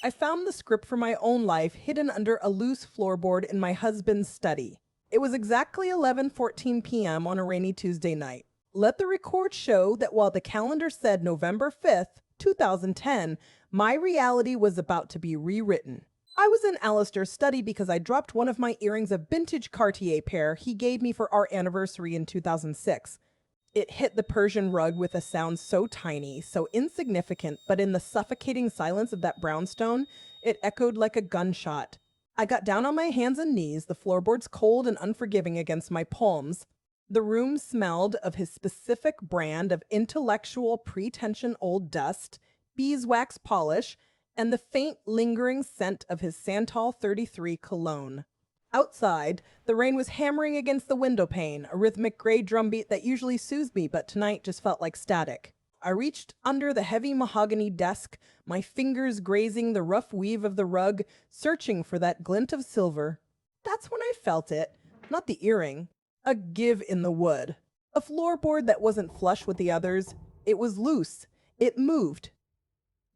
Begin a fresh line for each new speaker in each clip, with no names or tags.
I found the script for my own life hidden under a loose floorboard in my husband's study. It was exactly 11:14 p.m. on a rainy Tuesday night. Let the record show that while the calendar said November 5th, 2010, my reality was about to be rewritten. I was in Alistair's study because I dropped one of my earrings, a vintage Cartier pair he gave me for our anniversary in 2006. It hit the Persian rug with a sound so tiny, so insignificant, but in the suffocating silence of that brownstone, it echoed like a gunshot. I got down on my hands and knees, the floorboards cold and unforgiving against my palms. The room smelled of his specific brand of intellectual pretension old dust, beeswax polish, and the faint lingering scent of his Santal 33 cologne. Outside, the rain was hammering against the window pane, a rhythmic gray drumbeat that usually soothed me, but tonight just felt like static. I reached under the heavy mahogany desk, my fingers grazing the rough weave of the rug, searching for that glint of silver. That's when I felt it, not the earring. A give in the wood. A floorboard that wasn't flush with the others. It was loose. It moved.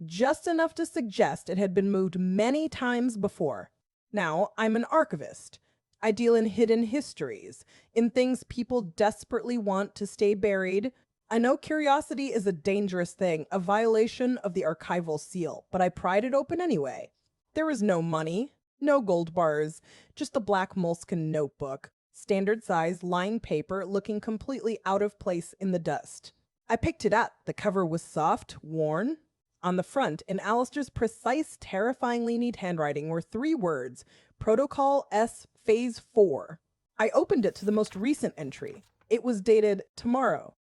Just enough to suggest it had been moved many times before. Now, I'm an archivist. I deal in hidden histories, in things people desperately want to stay buried. I know curiosity is a dangerous thing, a violation of the archival seal, but I pried it open anyway. There was no money, no gold bars, just a black moleskin notebook, standard size lined paper looking completely out of place in the dust. I picked it up. The cover was soft, worn. On the front, in Alistair's precise, terrifyingly neat handwriting, were 3 words, Protocol S Phase 4. I opened it to the most recent entry. It was dated tomorrow,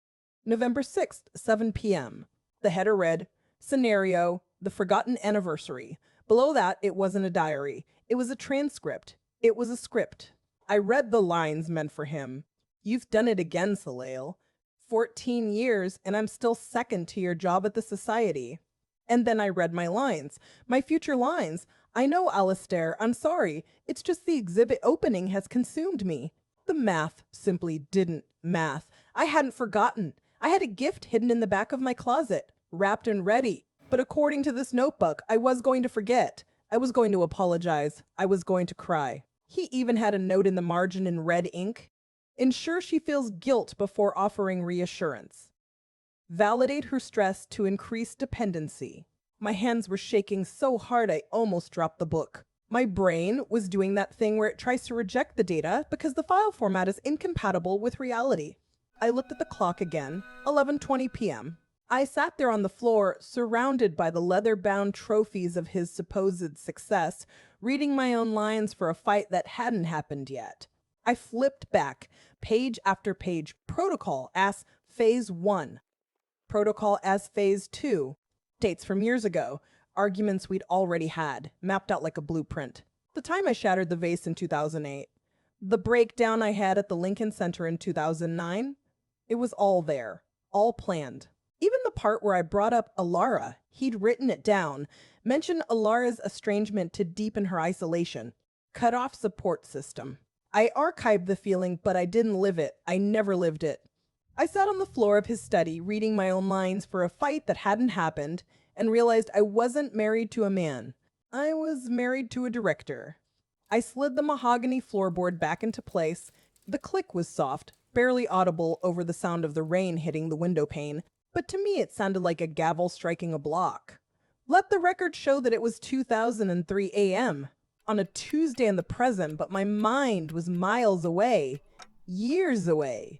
November 6th, 7 p.m. The header read, Scenario, the Forgotten Anniversary. Below that, it wasn't a diary. It was a transcript. It was a script. I read the lines meant for him. You've done it again, Salale. 14 years, and I'm still second to your job at the Society. And then I read my lines, my future lines. I know, Alistair, I'm sorry. It's just the exhibit opening has consumed me. The math simply didn't math. I hadn't forgotten. I had a gift hidden in the back of my closet, wrapped and ready. But according to this notebook, I was going to forget. I was going to apologize. I was going to cry. He even had a note in the margin in red ink. Ensure she feels guilt before offering reassurance. Validate her stress to increase dependency. My hands were shaking so hard I almost dropped the book. My brain was doing that thing where it tries to reject the data because the file format is incompatible with reality. I looked at the clock again, 11:20 p.m. I sat there on the floor, surrounded by the leather-bound trophies of his supposed success, reading my own lines for a fight that hadn't happened yet. I flipped back, page after page. Protocol as Phase 1. Protocol as Phase 2. Dates from years ago. Arguments we'd already had, mapped out like a blueprint. The time I shattered the vase in 2008. The breakdown I had at the Lincoln Center in 2009. It was all there. All planned. Even the part where I brought up Elara, he'd written it down, mentioned Elara's estrangement to deepen her isolation. Cut off support system. I archived the feeling, but I didn't live it. I never lived it. I sat on the floor of his study, reading my own lines for a fight that hadn't happened, and realized I wasn't married to a man. I was married to a director. I slid the mahogany floorboard back into place. The click was soft, barely audible over the sound of the rain hitting the window pane, but to me it sounded like a gavel striking a block. Let the record show that it was 2003 a.m. on a Tuesday in the present, but my mind was miles away, years away.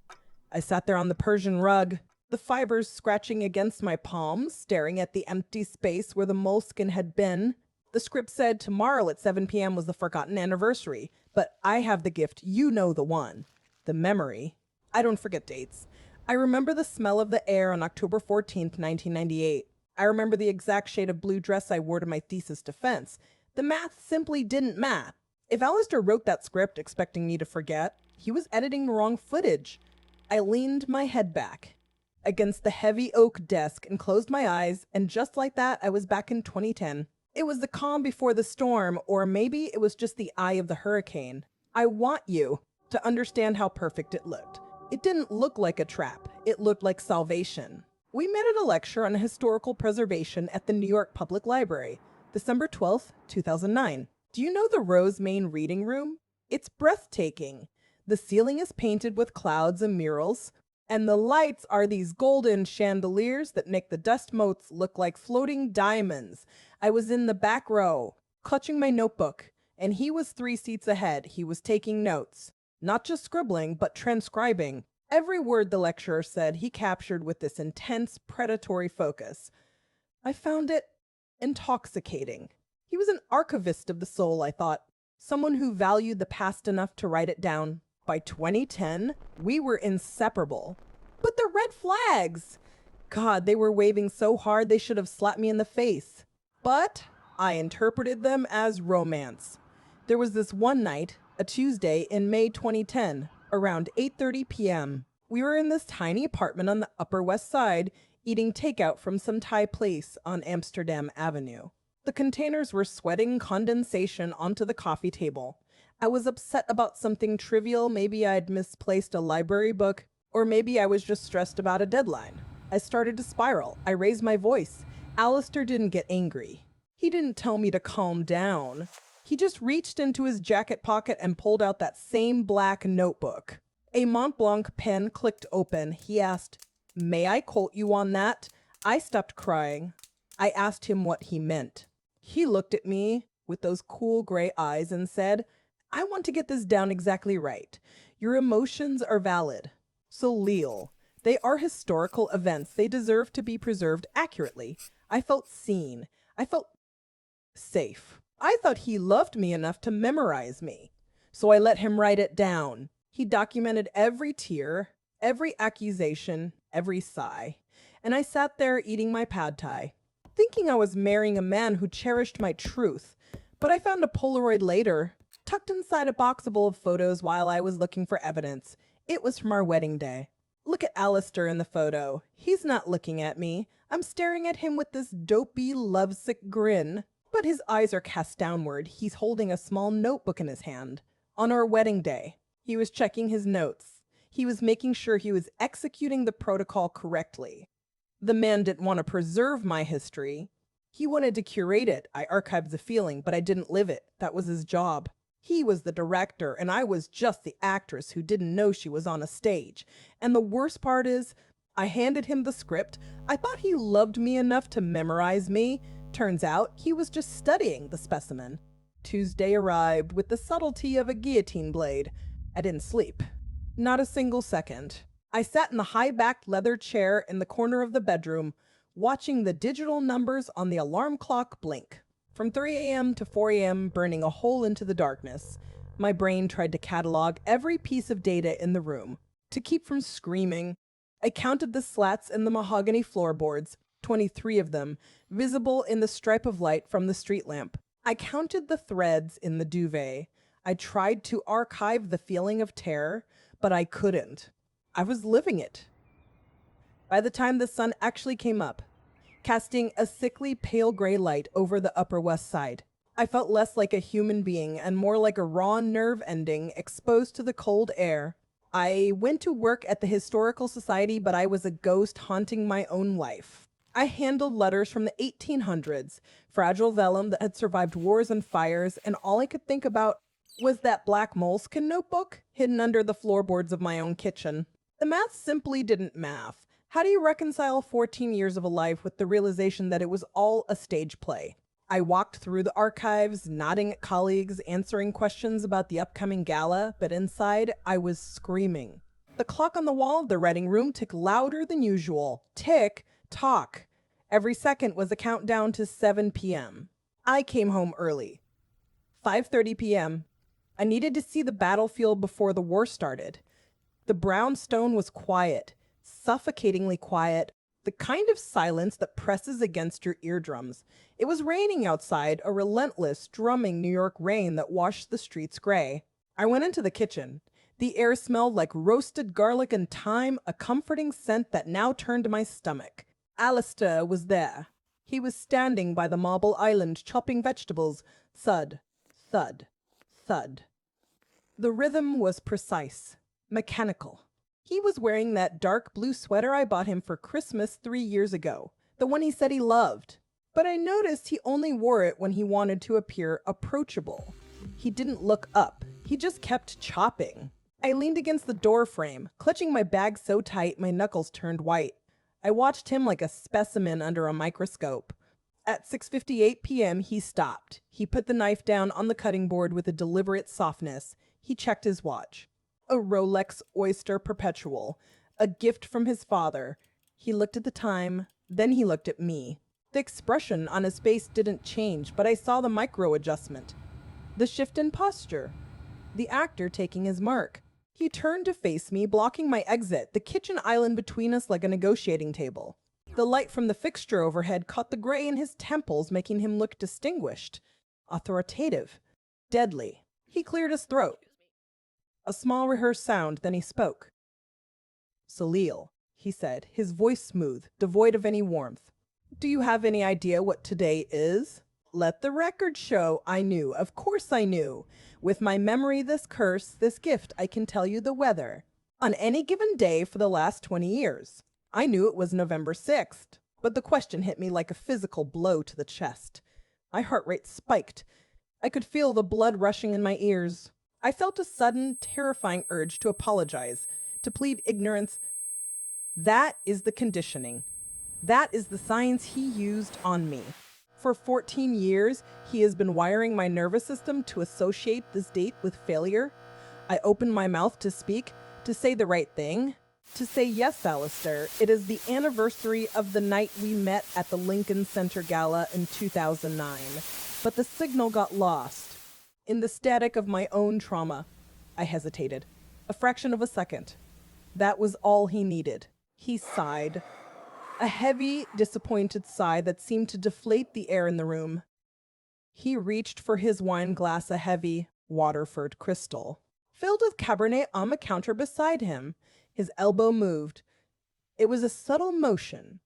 I sat there on the Persian rug, the fibers scratching against my palms, staring at the empty space where the moleskin had been. The script said tomorrow at 7 p.m. was the forgotten anniversary, but I have the gift, you know the one. The memory. I don't forget dates. I remember the smell of the air on October 14th, 1998. I remember the exact shade of blue dress I wore to my thesis defense. The math simply didn't math. If Alistair wrote that script expecting me to forget, he was editing the wrong footage. I leaned my head back against the heavy oak desk and closed my eyes, and just like that, I was back in 2010. It was the calm before the storm, or maybe it was just the eye of the hurricane. I want you to understand how perfect it looked. It didn't look like a trap. It looked like salvation. We met at a lecture on historical preservation at the New York Public Library. December 12th, 2009. Do you know the Rose Main Reading Room? It's breathtaking. The ceiling is painted with clouds and murals, and the lights are these golden chandeliers that make the dust motes look like floating diamonds. I was in the back row, clutching my notebook, and he was 3 seats ahead. He was taking notes, not just scribbling, but transcribing. Every word the lecturer said he captured with this intense, predatory focus. I found it intoxicating. He was an archivist of the soul, I thought, someone who valued the past enough to write it down. By 2010, we were inseparable. But the red flags! God, they were waving so hard they should have slapped me in the face. But I interpreted them as romance. There was this one night, a Tuesday in May 2010, around 8:30 p.m. We were in this tiny apartment on the Upper West Side, eating takeout from some Thai place on Amsterdam Avenue. The containers were sweating condensation onto the coffee table. I was upset about something trivial. Maybe I'd misplaced a library book, or maybe I was just stressed about a deadline. I started to spiral. I raised my voice. Alistair didn't get angry. He didn't tell me to calm down. He just reached into his jacket pocket and pulled out that same black notebook. A Mont Blanc pen clicked open. He asked, "May I quote you on that?" I stopped crying. I asked him what he meant. He looked at me with those cool gray eyes and said, "I want to get this down exactly right. Your emotions are valid. So Leal, they are historical events. They deserve to be preserved accurately." I felt seen. I felt safe. I thought he loved me enough to memorize me. So I let him write it down. He documented every tear, every accusation, every sigh. And I sat there eating my pad thai, thinking I was marrying a man who cherished my truth. But I found a Polaroid later, tucked inside a boxable of photos while I was looking for evidence. It was from our wedding day. Look at Alistair in the photo. He's not looking at me. I'm staring at him with this dopey, lovesick grin. But his eyes are cast downward. He's holding a small notebook in his hand. On our wedding day, he was checking his notes. He was making sure he was executing the protocol correctly. The man didn't want to preserve my history. He wanted to curate it. I archived the feeling, but I didn't live it. That was his job. He was the director, and I was just the actress who didn't know she was on a stage. And the worst part is, I handed him the script. I thought he loved me enough to memorize me. Turns out, he was just studying the specimen. Tuesday arrived with the subtlety of a guillotine blade. I didn't sleep. Not a single second. I sat in the high-backed leather chair in the corner of the bedroom, watching the digital numbers on the alarm clock blink. From 3 a.m. to 4 a.m., burning a hole into the darkness. My brain tried to catalog every piece of data in the room, to keep from screaming. I counted the slats in the mahogany floorboards, 23 of them, visible in the stripe of light from the street lamp. I counted the threads in the duvet. I tried to archive the feeling of terror, but I couldn't. I was living it. By the time the sun actually came up, casting a sickly pale gray light over the Upper West Side, I felt less like a human being and more like a raw nerve ending exposed to the cold air. I went to work at the Historical Society, but I was a ghost haunting my own life. I handled letters from the 1800s, fragile vellum that had survived wars and fires, and all I could think about was that black moleskin notebook hidden under the floorboards of my own kitchen. The math simply didn't math. How do you reconcile 14 years of a life with the realization that it was all a stage play? I walked through the archives, nodding at colleagues, answering questions about the upcoming gala, but inside, I was screaming. The clock on the wall of the writing room ticked louder than usual. Tick, tock. Every second was a countdown to 7 p.m. I came home early. 5:30 p.m. I needed to see the battlefield before the war started. The brownstone was quiet, suffocatingly quiet, the kind of silence that presses against your eardrums. It was raining outside, a relentless, drumming New York rain that washed the streets gray. I went into the kitchen. The air smelled like roasted garlic and thyme, a comforting scent that now turned my stomach. Alistair was there. He was standing by the marble island chopping vegetables. Thud, thud, thud. The rhythm was precise, mechanical. He was wearing that dark blue sweater I bought him for Christmas 3 years ago, the one he said he loved. but I noticed he only wore it when he wanted to appear approachable. He didn't look up. He just kept chopping. I leaned against the door frame, clutching my bag so tight my knuckles turned white. I watched him like a specimen under a microscope. At 6:58 p.m., he stopped. He put the knife down on the cutting board with a deliberate softness. He checked his watch. A Rolex Oyster Perpetual, a gift from his father. He looked at the time, then he looked at me. The expression on his face didn't change, but I saw the micro-adjustment. The shift in posture. The actor taking his mark. He turned to face me, blocking my exit, the kitchen island between us like a negotiating table. The light from the fixture overhead caught the gray in his temples, making him look distinguished, authoritative, deadly. He cleared his throat. A small rehearsed sound, then he spoke. "Salil," he said, his voice smooth, devoid of any warmth. "Do you have any idea what today is?" Let the record show I knew. Of course I knew. With my memory, this curse, this gift, I can tell you the weather. On any given day for the last 20 years. I knew it was November 6th, but the question hit me like a physical blow to the chest. My heart rate spiked. I could feel the blood rushing in my ears. I felt a sudden, terrifying urge to apologize, to plead ignorance. That is the conditioning. That is the science he used on me. For 14 years, he has been wiring my nervous system to associate this date with failure. I opened my mouth to speak, to say the right thing, to say, "Yes, Alistair, it is the anniversary of the night we met at the Lincoln Center Gala in 2009. But the signal got lost. In the static of my own trauma, I hesitated. A fraction of a second. That was all he needed. He sighed. A heavy, disappointed sigh that seemed to deflate the air in the room. He reached for his wine glass, a heavy Waterford crystal, filled with Cabernet on the counter beside him. His elbow moved. It was a subtle motion,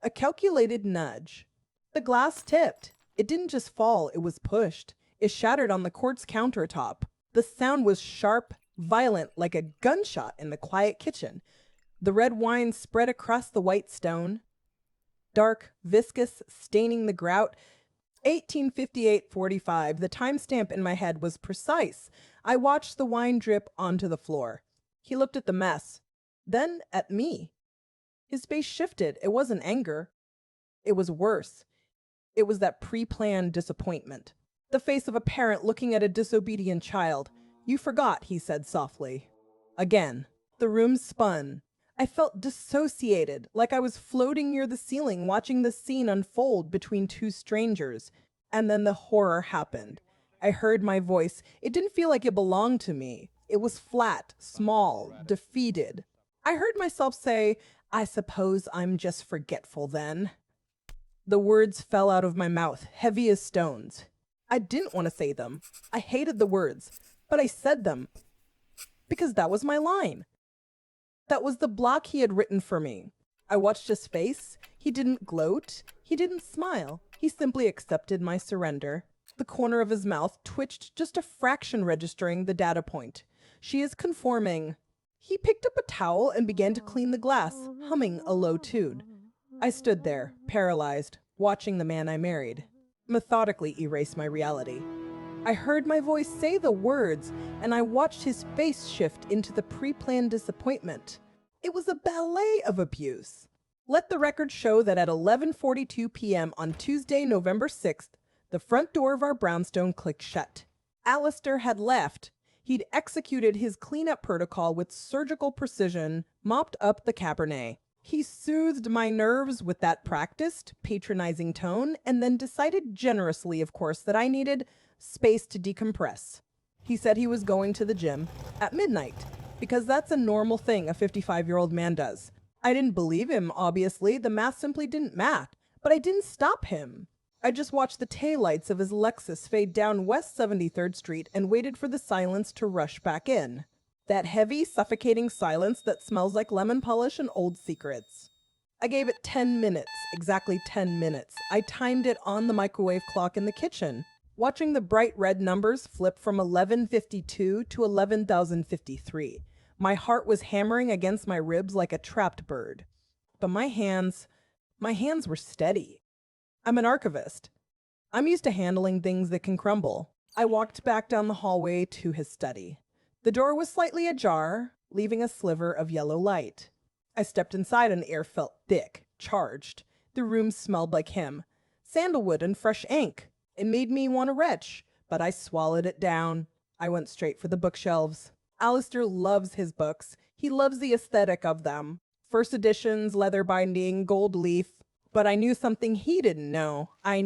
a calculated nudge. The glass tipped. It didn't just fall, it was pushed. It shattered on the quartz countertop. The sound was sharp, violent, like a gunshot in the quiet kitchen. The red wine spread across the white stone. Dark, viscous, staining the grout. 1858-45. The timestamp in my head was precise. I watched the wine drip onto the floor. He looked at the mess, then at me. His face shifted. It wasn't anger. It was worse. It was that pre-planned disappointment. The face of a parent looking at a disobedient child. "You forgot," he said softly. Again, the room spun. I felt dissociated, like I was floating near the ceiling watching the scene unfold between two strangers. And then the horror happened. I heard my voice. It didn't feel like it belonged to me. It was flat, small, defeated. I heard myself say, "I suppose I'm just forgetful then." The words fell out of my mouth, heavy as stones. I didn't want to say them. I hated the words, but I said them because that was my line. That was the block he had written for me. I watched his face. He didn't gloat. He didn't smile. He simply accepted my surrender. The corner of his mouth twitched just a fraction, registering the data point. "She is conforming." He picked up a towel and began to clean the glass, humming a low tune. I stood there, paralyzed, watching the man I married methodically erase my reality. I heard my voice say the words, and I watched his face shift into the pre-planned disappointment. It was a ballet of abuse. Let the record show that at 11:42 p.m. on Tuesday, November 6th, the front door of our brownstone clicked shut. Alistair had left. He'd executed his cleanup protocol with surgical precision, mopped up the Cabernet. He soothed my nerves with that practiced, patronizing tone, and then decided generously, of course, that I needed space to decompress. He said he was going to the gym at midnight, because that's a normal thing a 55-year-old man does. I didn't believe him, obviously. The math simply didn't math. But I didn't stop him. I just watched the taillights of his Lexus fade down West 73rd Street and waited for the silence to rush back in. That heavy, suffocating silence that smells like lemon polish and old secrets. I gave it 10 minutes, exactly 10 minutes. I timed it on the microwave clock in the kitchen, watching the bright red numbers flip from 11:52 to 11,053. My heart was hammering against my ribs like a trapped bird. But my hands were steady. I'm an archivist. I'm used to handling things that can crumble. I walked back down the hallway to his study. The door was slightly ajar, leaving a sliver of yellow light. I stepped inside and the air felt thick, charged. The room smelled like him. Sandalwood and fresh ink. It made me want to retch, but I swallowed it down. I went straight for the bookshelves. Alistair loves his books. He loves the aesthetic of them. First editions, leather binding, gold leaf. But I knew something he didn't know. I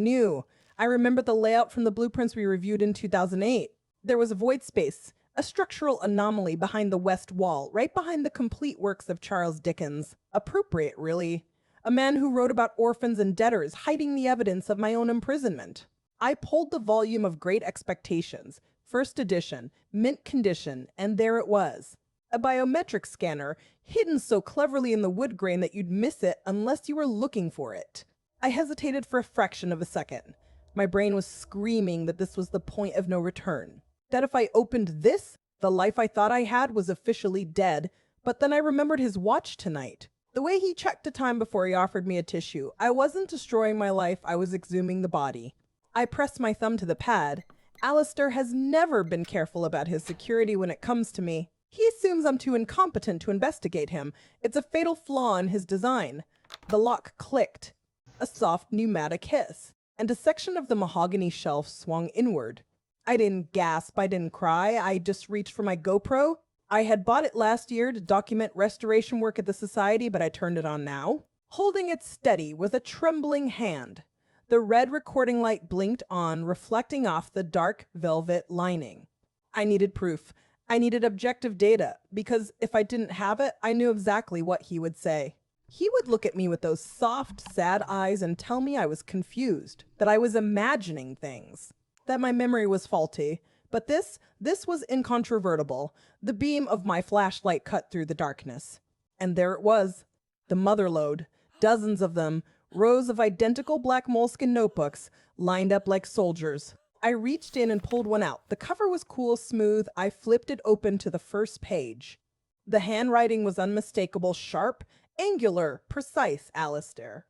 remembered the layout from the blueprints we reviewed in 2008. There was a void space, a structural anomaly behind the west wall, right behind the complete works of Charles Dickens. Appropriate, really. A man who wrote about orphans and debtors, hiding the evidence of my own imprisonment. I pulled the volume of Great Expectations, first edition, mint condition, and there it was. A biometric scanner, hidden so cleverly in the wood grain that you'd miss it unless you were looking for it. I hesitated for a fraction of a second. My brain was screaming that this was the point of no return. That if I opened this, the life I thought I had was officially dead. But then I remembered his watch tonight. The way he checked the time before he offered me a tissue. I wasn't destroying my life, I was exhuming the body. I pressed my thumb to the pad. Alistair has never been careful about his security when it comes to me. He assumes I'm too incompetent to investigate him. It's a fatal flaw in his design. The lock clicked. A soft pneumatic hiss. And a section of the mahogany shelf swung inward. I didn't gasp, I didn't cry, I just reached for my GoPro. I had bought it last year to document restoration work at the Society, but I turned it on now. Holding it steady with a trembling hand. The red recording light blinked on, reflecting off the dark velvet lining. I needed proof. I needed objective data, because if I didn't have it, I knew exactly what he would say. He would look at me with those soft, sad eyes and tell me I was confused, that I was imagining things, that my memory was faulty. But this was incontrovertible. The beam of my flashlight cut through the darkness. And there it was, the motherlode, dozens of them, rows of identical black moleskin notebooks, lined up like soldiers. I reached in and pulled one out. The cover was cool, smooth. I flipped it open to the first page. The handwriting was unmistakable, sharp, angular, precise, Alistair.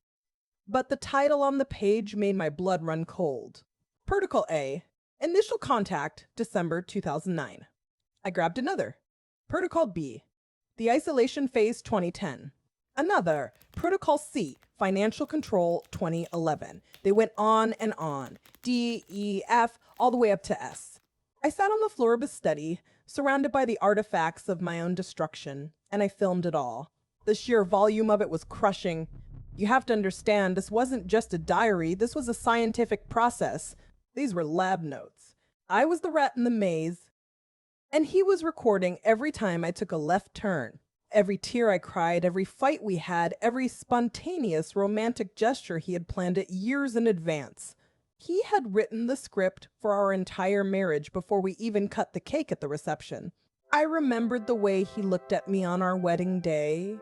But the title on the page made my blood run cold. Protocol A. Initial contact, December 2009. I grabbed another. Protocol B. The isolation phase 2010. Another. Protocol C. Financial control 2011. They went on and on. D, E, F, all the way up to S. I sat on the floor of his study, surrounded by the artifacts of my own destruction, and I filmed it all. The sheer volume of it was crushing. You have to understand, this wasn't just a diary, this was a scientific process. These were lab notes. I was the rat in the maze, and he was recording every time I took a left turn. Every tear I cried, every fight we had, every spontaneous romantic gesture he had planned it years in advance. He had written the script for our entire marriage before we even cut the cake at the reception. I remembered the way he looked at me on our wedding day,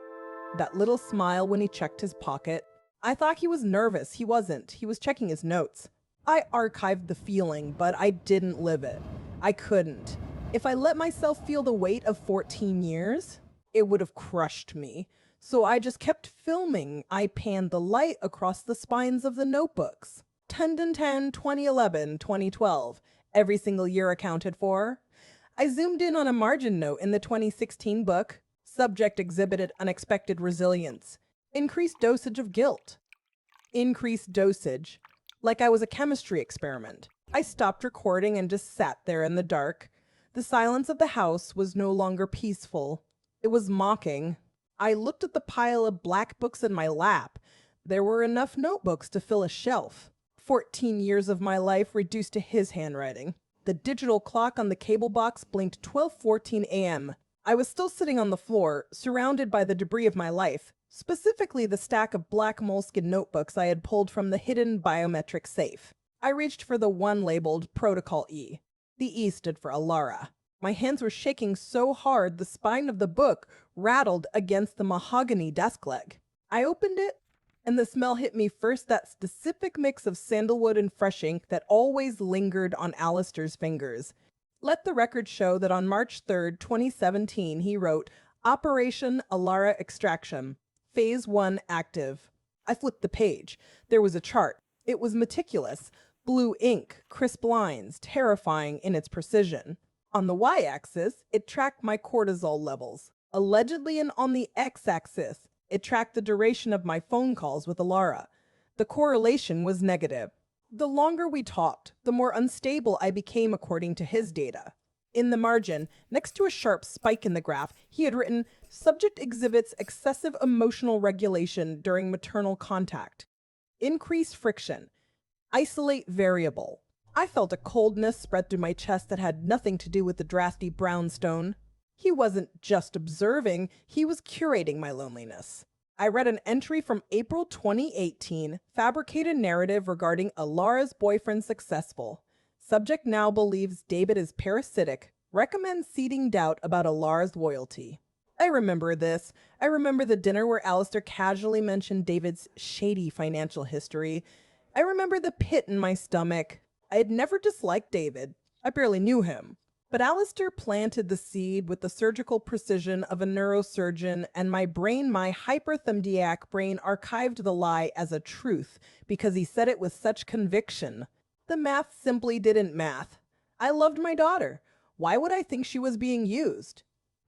that little smile when he checked his pocket. I thought he was nervous. He wasn't. He was checking his notes. I archived the feeling, but I didn't live it. I couldn't. If I let myself feel the weight of 14 years, it would have crushed me. So I just kept filming. I panned the light across the spines of the notebooks. 10-10, 2011, 2012. Every single year accounted for. I zoomed in on a margin note in the 2016 book. Subject exhibited unexpected resilience. Increased dosage of guilt. Increased dosage. Like I was a chemistry experiment. I stopped recording and just sat there in the dark. The silence of the house was no longer peaceful. It was mocking. I looked at the pile of black books in my lap. There were enough notebooks to fill a shelf. 14 years of my life reduced to his handwriting. The digital clock on the cable box blinked 12:14 a.m. I was still sitting on the floor, surrounded by the debris of my life, specifically the stack of black moleskin notebooks I had pulled from the hidden biometric safe. I reached for the one labeled Protocol E. The E stood for Elara. My hands were shaking so hard the spine of the book rattled against the mahogany desk leg. I opened it, and the smell hit me first, that specific mix of sandalwood and fresh ink that always lingered on Alistair's fingers. Let the record show that on March 3rd, 2017, he wrote, Operation Elara Extraction, Phase 1 active. I flipped the page. There was a chart. It was meticulous, blue ink, crisp lines, terrifying in its precision. On the y-axis, it tracked my cortisol levels. Allegedly, and on the x-axis, it tracked the duration of my phone calls with Elara. The correlation was negative. The longer we talked, the more unstable I became according to his data. In the margin, next to a sharp spike in the graph, he had written, "Subject exhibits excessive emotional regulation during maternal contact. Increase friction. Isolate variable." I felt a coldness spread through my chest that had nothing to do with the drafty brownstone. He wasn't just observing, he was curating my loneliness. I read an entry from April 2018, fabricated narrative regarding Elara's boyfriend successful. Subject now believes David is parasitic, recommends seeding doubt about Elara's loyalty. I remember this. I remember the dinner where Alistair casually mentioned David's shady financial history. I remember the pit in my stomach. I had never disliked David. I barely knew him. But Alistair planted the seed with the surgical precision of a neurosurgeon, and my hyperthamdiac brain, archived the lie as a truth because he said it with such conviction. The math simply didn't math. I loved my daughter. Why would I think she was being used?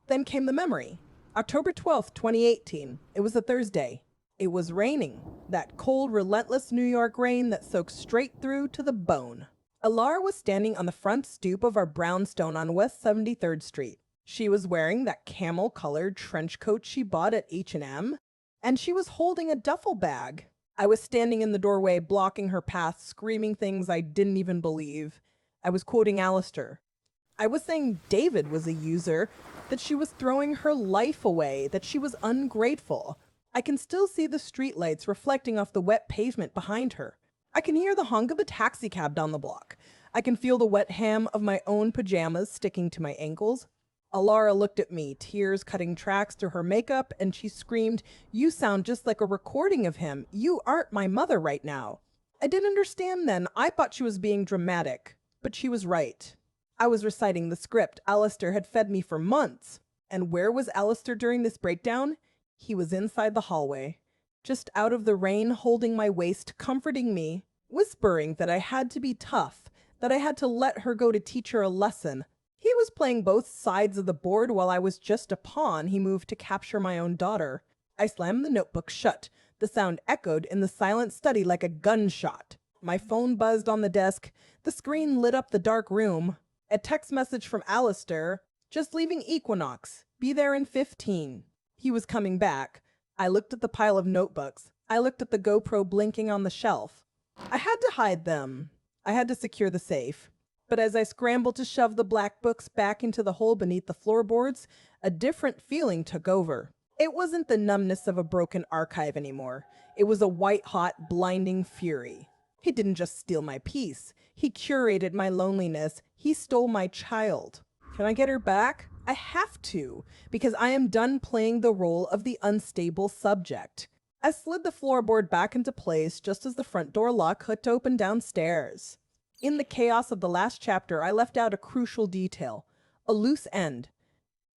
Then came the memory. October 12th, 2018. It was a Thursday. It was raining. That cold, relentless New York rain that soaks straight through to the bone. Elara was standing on the front stoop of our brownstone on West 73rd Street. She was wearing that camel-colored trench coat she bought at H&M, and she was holding a duffel bag. I was standing in the doorway, blocking her path, screaming things I didn't even believe. I was quoting Alistair. I was saying David was a user, that she was throwing her life away, that she was ungrateful. I can still see the streetlights reflecting off the wet pavement behind her. I can hear the honk of a taxicab down the block. I can feel the wet hem of my own pajamas sticking to my ankles. Elara looked at me, tears cutting tracks through her makeup, and she screamed, "You sound just like a recording of him. You aren't my mother right now." I didn't understand then. I thought she was being dramatic, but she was right. I was reciting the script Alistair had fed me for months. And where was Alistair during this breakdown? He was inside the hallway, just out of the rain, holding my waist, comforting me, whispering that I had to be tough, that I had to let her go to teach her a lesson. He was playing both sides of the board while I was just a pawn he moved to capture my own daughter. I slammed the notebook shut. The sound echoed in the silent study like a gunshot. My phone buzzed on the desk. The screen lit up the dark room. A text message from Alistair, "Just leaving Equinox. Be there in 15. He was coming back. I looked at the pile of notebooks. I looked at the GoPro blinking on the shelf. I had to hide them. I had to secure the safe. But as I scrambled to shove the black books back into the hole beneath the floorboards, a different feeling took over. It wasn't the numbness of a broken archive anymore. It was a white-hot, blinding fury. He didn't just steal my peace. He curated my loneliness. He stole my child. Can I get her back? I have to, because I am done playing the role of the unstable subject. I slid the floorboard back into place just as the front door lock hooked open downstairs. In the chaos of the last chapter, I left out a crucial detail, a loose end.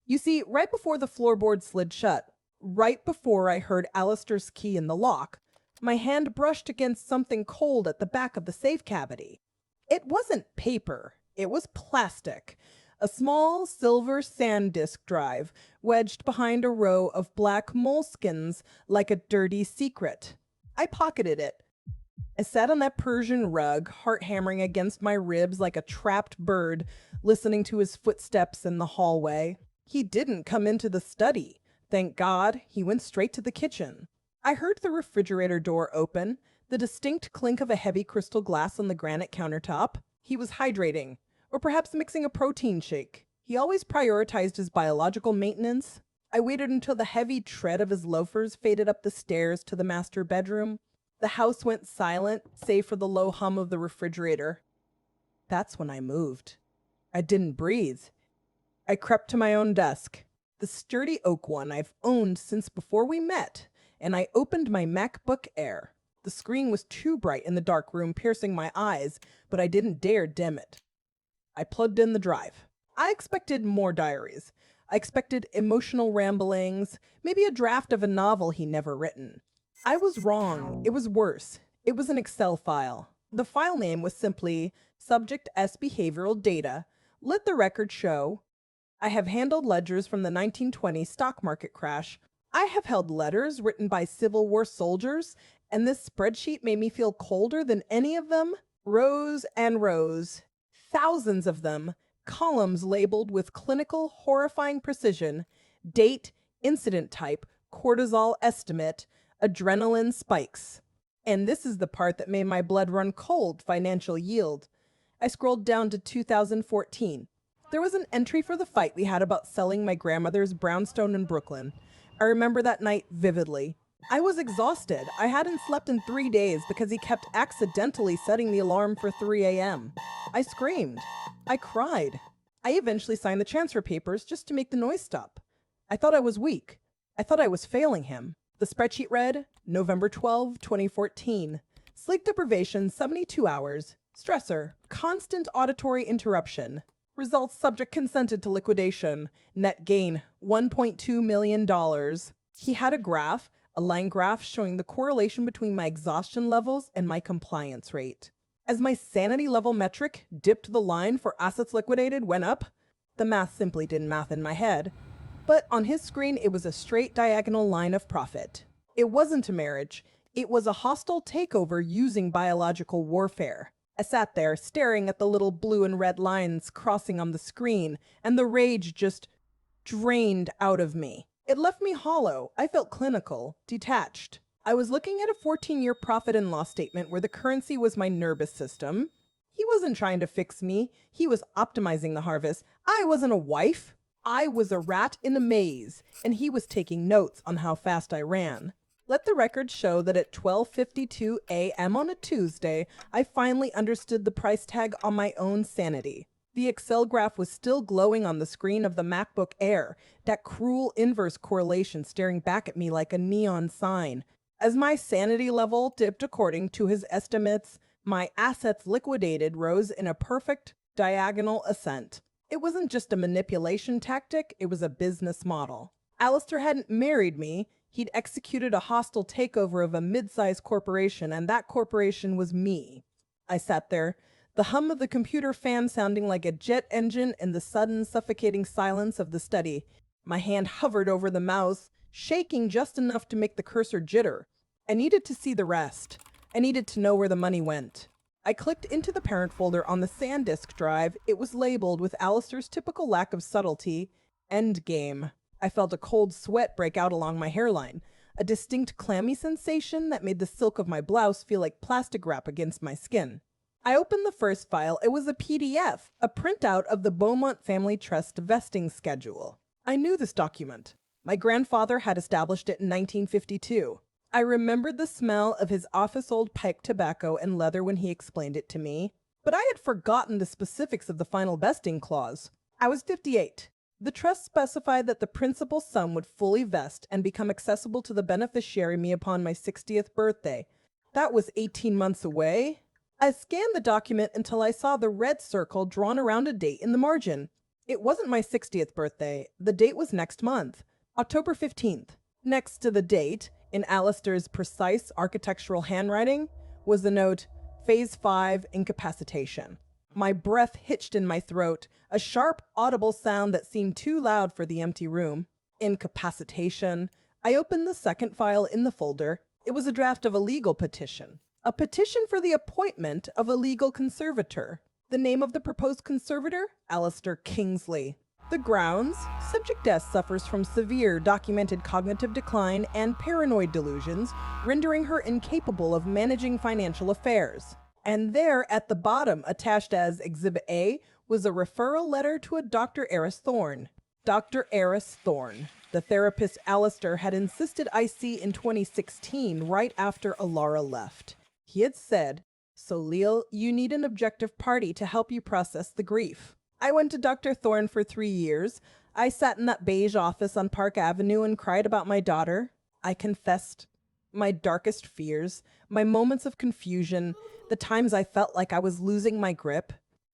You see, right before the floorboard slid shut, right before I heard Alistair's key in the lock, my hand brushed against something cold at the back of the safe cavity. It wasn't paper, it was plastic. A small silver sand disk drive wedged behind a row of black moleskins like a dirty secret. I pocketed it. I sat on that Persian rug, heart hammering against my ribs like a trapped bird, listening to his footsteps in the hallway. He didn't come into the study. Thank God, he went straight to the kitchen. I heard the refrigerator door open, the distinct clink of a heavy crystal glass on the granite countertop. He was hydrating, or perhaps mixing a protein shake. He always prioritized his biological maintenance. I waited until the heavy tread of his loafers faded up the stairs to the master bedroom. The house went silent, save for the low hum of the refrigerator. That's when I moved. I didn't breathe. I crept to my own desk, the sturdy oak one I've owned since before we met, and I opened my MacBook Air. The screen was too bright in the dark room, piercing my eyes, but I didn't dare dim it. I plugged in the drive. I expected more diaries. I expected emotional ramblings, maybe a draft of a novel he never written. I was wrong. It was worse. It was an Excel file. The file name was simply Subject S Behavioral Data. Let the record show. I have handled ledgers from the 1920 stock market crash. I have held letters written by Civil War soldiers, and this spreadsheet made me feel colder than any of them. Rows and rows, thousands of them, columns labeled with clinical, horrifying precision, date, incident type, cortisol estimate, adrenaline spikes. And this is the part that made my blood run cold: financial yield. I scrolled down to 2014. There was an entry for the fight we had about selling my grandmother's brownstone in Brooklyn. I remember that night vividly. I was exhausted. I hadn't slept in 3 days because he kept accidentally setting the alarm for 3 a.m. I screamed. I cried. I eventually signed the transfer papers just to make the noise stop. I thought I was weak. I thought I was failing him. The spreadsheet read, November 12, 2014. Sleep deprivation, 72 hours. Stressor, constant auditory interruption. Results: subject consented to liquidation. Net gain, $1.2 million. He had a graph, a line graph showing the correlation between my exhaustion levels and my compliance rate. As my sanity level metric dipped, the line for assets liquidated went up. The math simply didn't math in my head. But on his screen, it was a straight diagonal line of profit. It wasn't a marriage. It was a hostile takeover using biological warfare. I sat there staring at the little blue and red lines crossing on the screen, and the rage just drained out of me. It left me hollow. I felt clinical, detached. I was looking at a 14-year profit and loss statement where the currency was my nervous system. He wasn't trying to fix me. He was optimizing the harvest. I wasn't a wife. I was a rat in a maze, and he was taking notes on how fast I ran. Let the record show that at 12:52 a.m. on a Tuesday, I finally understood the price tag on my own sanity. The Excel graph was still glowing on the screen of the MacBook Air, that cruel inverse correlation staring back at me like a neon sign. As my sanity level dipped according to his estimates, my assets liquidated rose in a perfect diagonal ascent. It wasn't just a manipulation tactic, it was a business model. Alistair hadn't married me. He'd executed a hostile takeover of a mid-sized corporation, and that corporation was me. I sat there, the hum of the computer fan sounding like a jet engine in the sudden suffocating silence of the study. My hand hovered over the mouse, shaking just enough to make the cursor jitter. I needed to see the rest. I needed to know where the money went. I clicked into the parent folder on the SanDisk drive. It was labeled with Alistair's typical lack of subtlety, Endgame. I felt a cold sweat break out along my hairline, a distinct clammy sensation that made the silk of my blouse feel like plastic wrap against my skin. I opened the first file. It was a PDF, a printout of the Beaumont Family Trust vesting schedule. I knew this document. My grandfather had established it in 1952. I remembered the smell of his office-old pipe tobacco and leather when he explained it to me, but I had forgotten the specifics of the final vesting clause. I was 58. The trust specified that the principal sum would fully vest and become accessible to the beneficiary me upon my 60th birthday. That was 18 months away. I scanned the document until I saw the red circle drawn around a date in the margin. It wasn't my 60th birthday. The date was next month, October 15th. Next to the date, in Alistair's precise architectural handwriting, was the note, Phase 5, Incapacitation. My breath hitched in my throat, a sharp, audible sound that seemed too loud for the empty room. Incapacitation. I opened the second file in the folder. It was a draft of a legal petition. A petition for the appointment of a legal conservator. The name of the proposed conservator? Alistair Kingsley. The grounds: Subject S suffers from severe documented cognitive decline and paranoid delusions, rendering her incapable of managing financial affairs. And there, at the bottom, attached as Exhibit A, was a referral letter to a Dr. Aris Thorne. Dr. Aris Thorne, the therapist Alistair had insisted I see in 2016, right after Elara left. He had said, "So, Leal, you need an objective party to help you process the grief." I went to Dr. Thorne for 3 years. I sat in that beige office on Park Avenue and cried about my daughter. I confessed my darkest fears, my moments of confusion, the times I felt like I was losing my grip.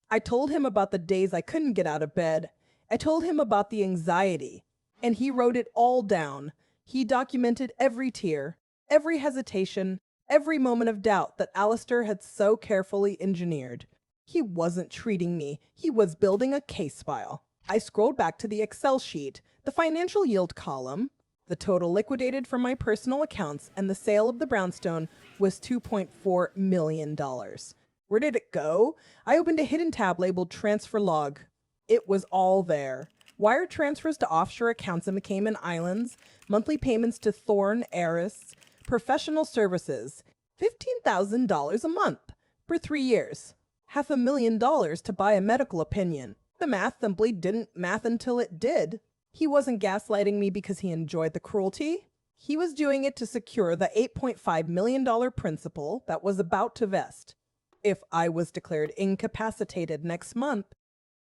I told him about the days I couldn't get out of bed. I told him about the anxiety, and he wrote it all down. He documented every tear, every hesitation, Every moment of doubt that Alistair had so carefully engineered. He wasn't treating me, he was building a case file. I scrolled back to the Excel sheet, the financial yield column. The total liquidated from my personal accounts and the sale of the brownstone was $2.4 million. Where did it go? I opened a hidden tab labeled Transfer Log. It was all there. Wire transfers to offshore accounts in the Cayman Islands, monthly payments to Thorne, Aris, professional services, $15,000 a month for 3 years. $500,000 to buy a medical opinion. The math simply didn't math until it did. He wasn't gaslighting me because he enjoyed the cruelty. He was doing it to secure the $8.5 million principal that was about to vest. If I was declared incapacitated next month,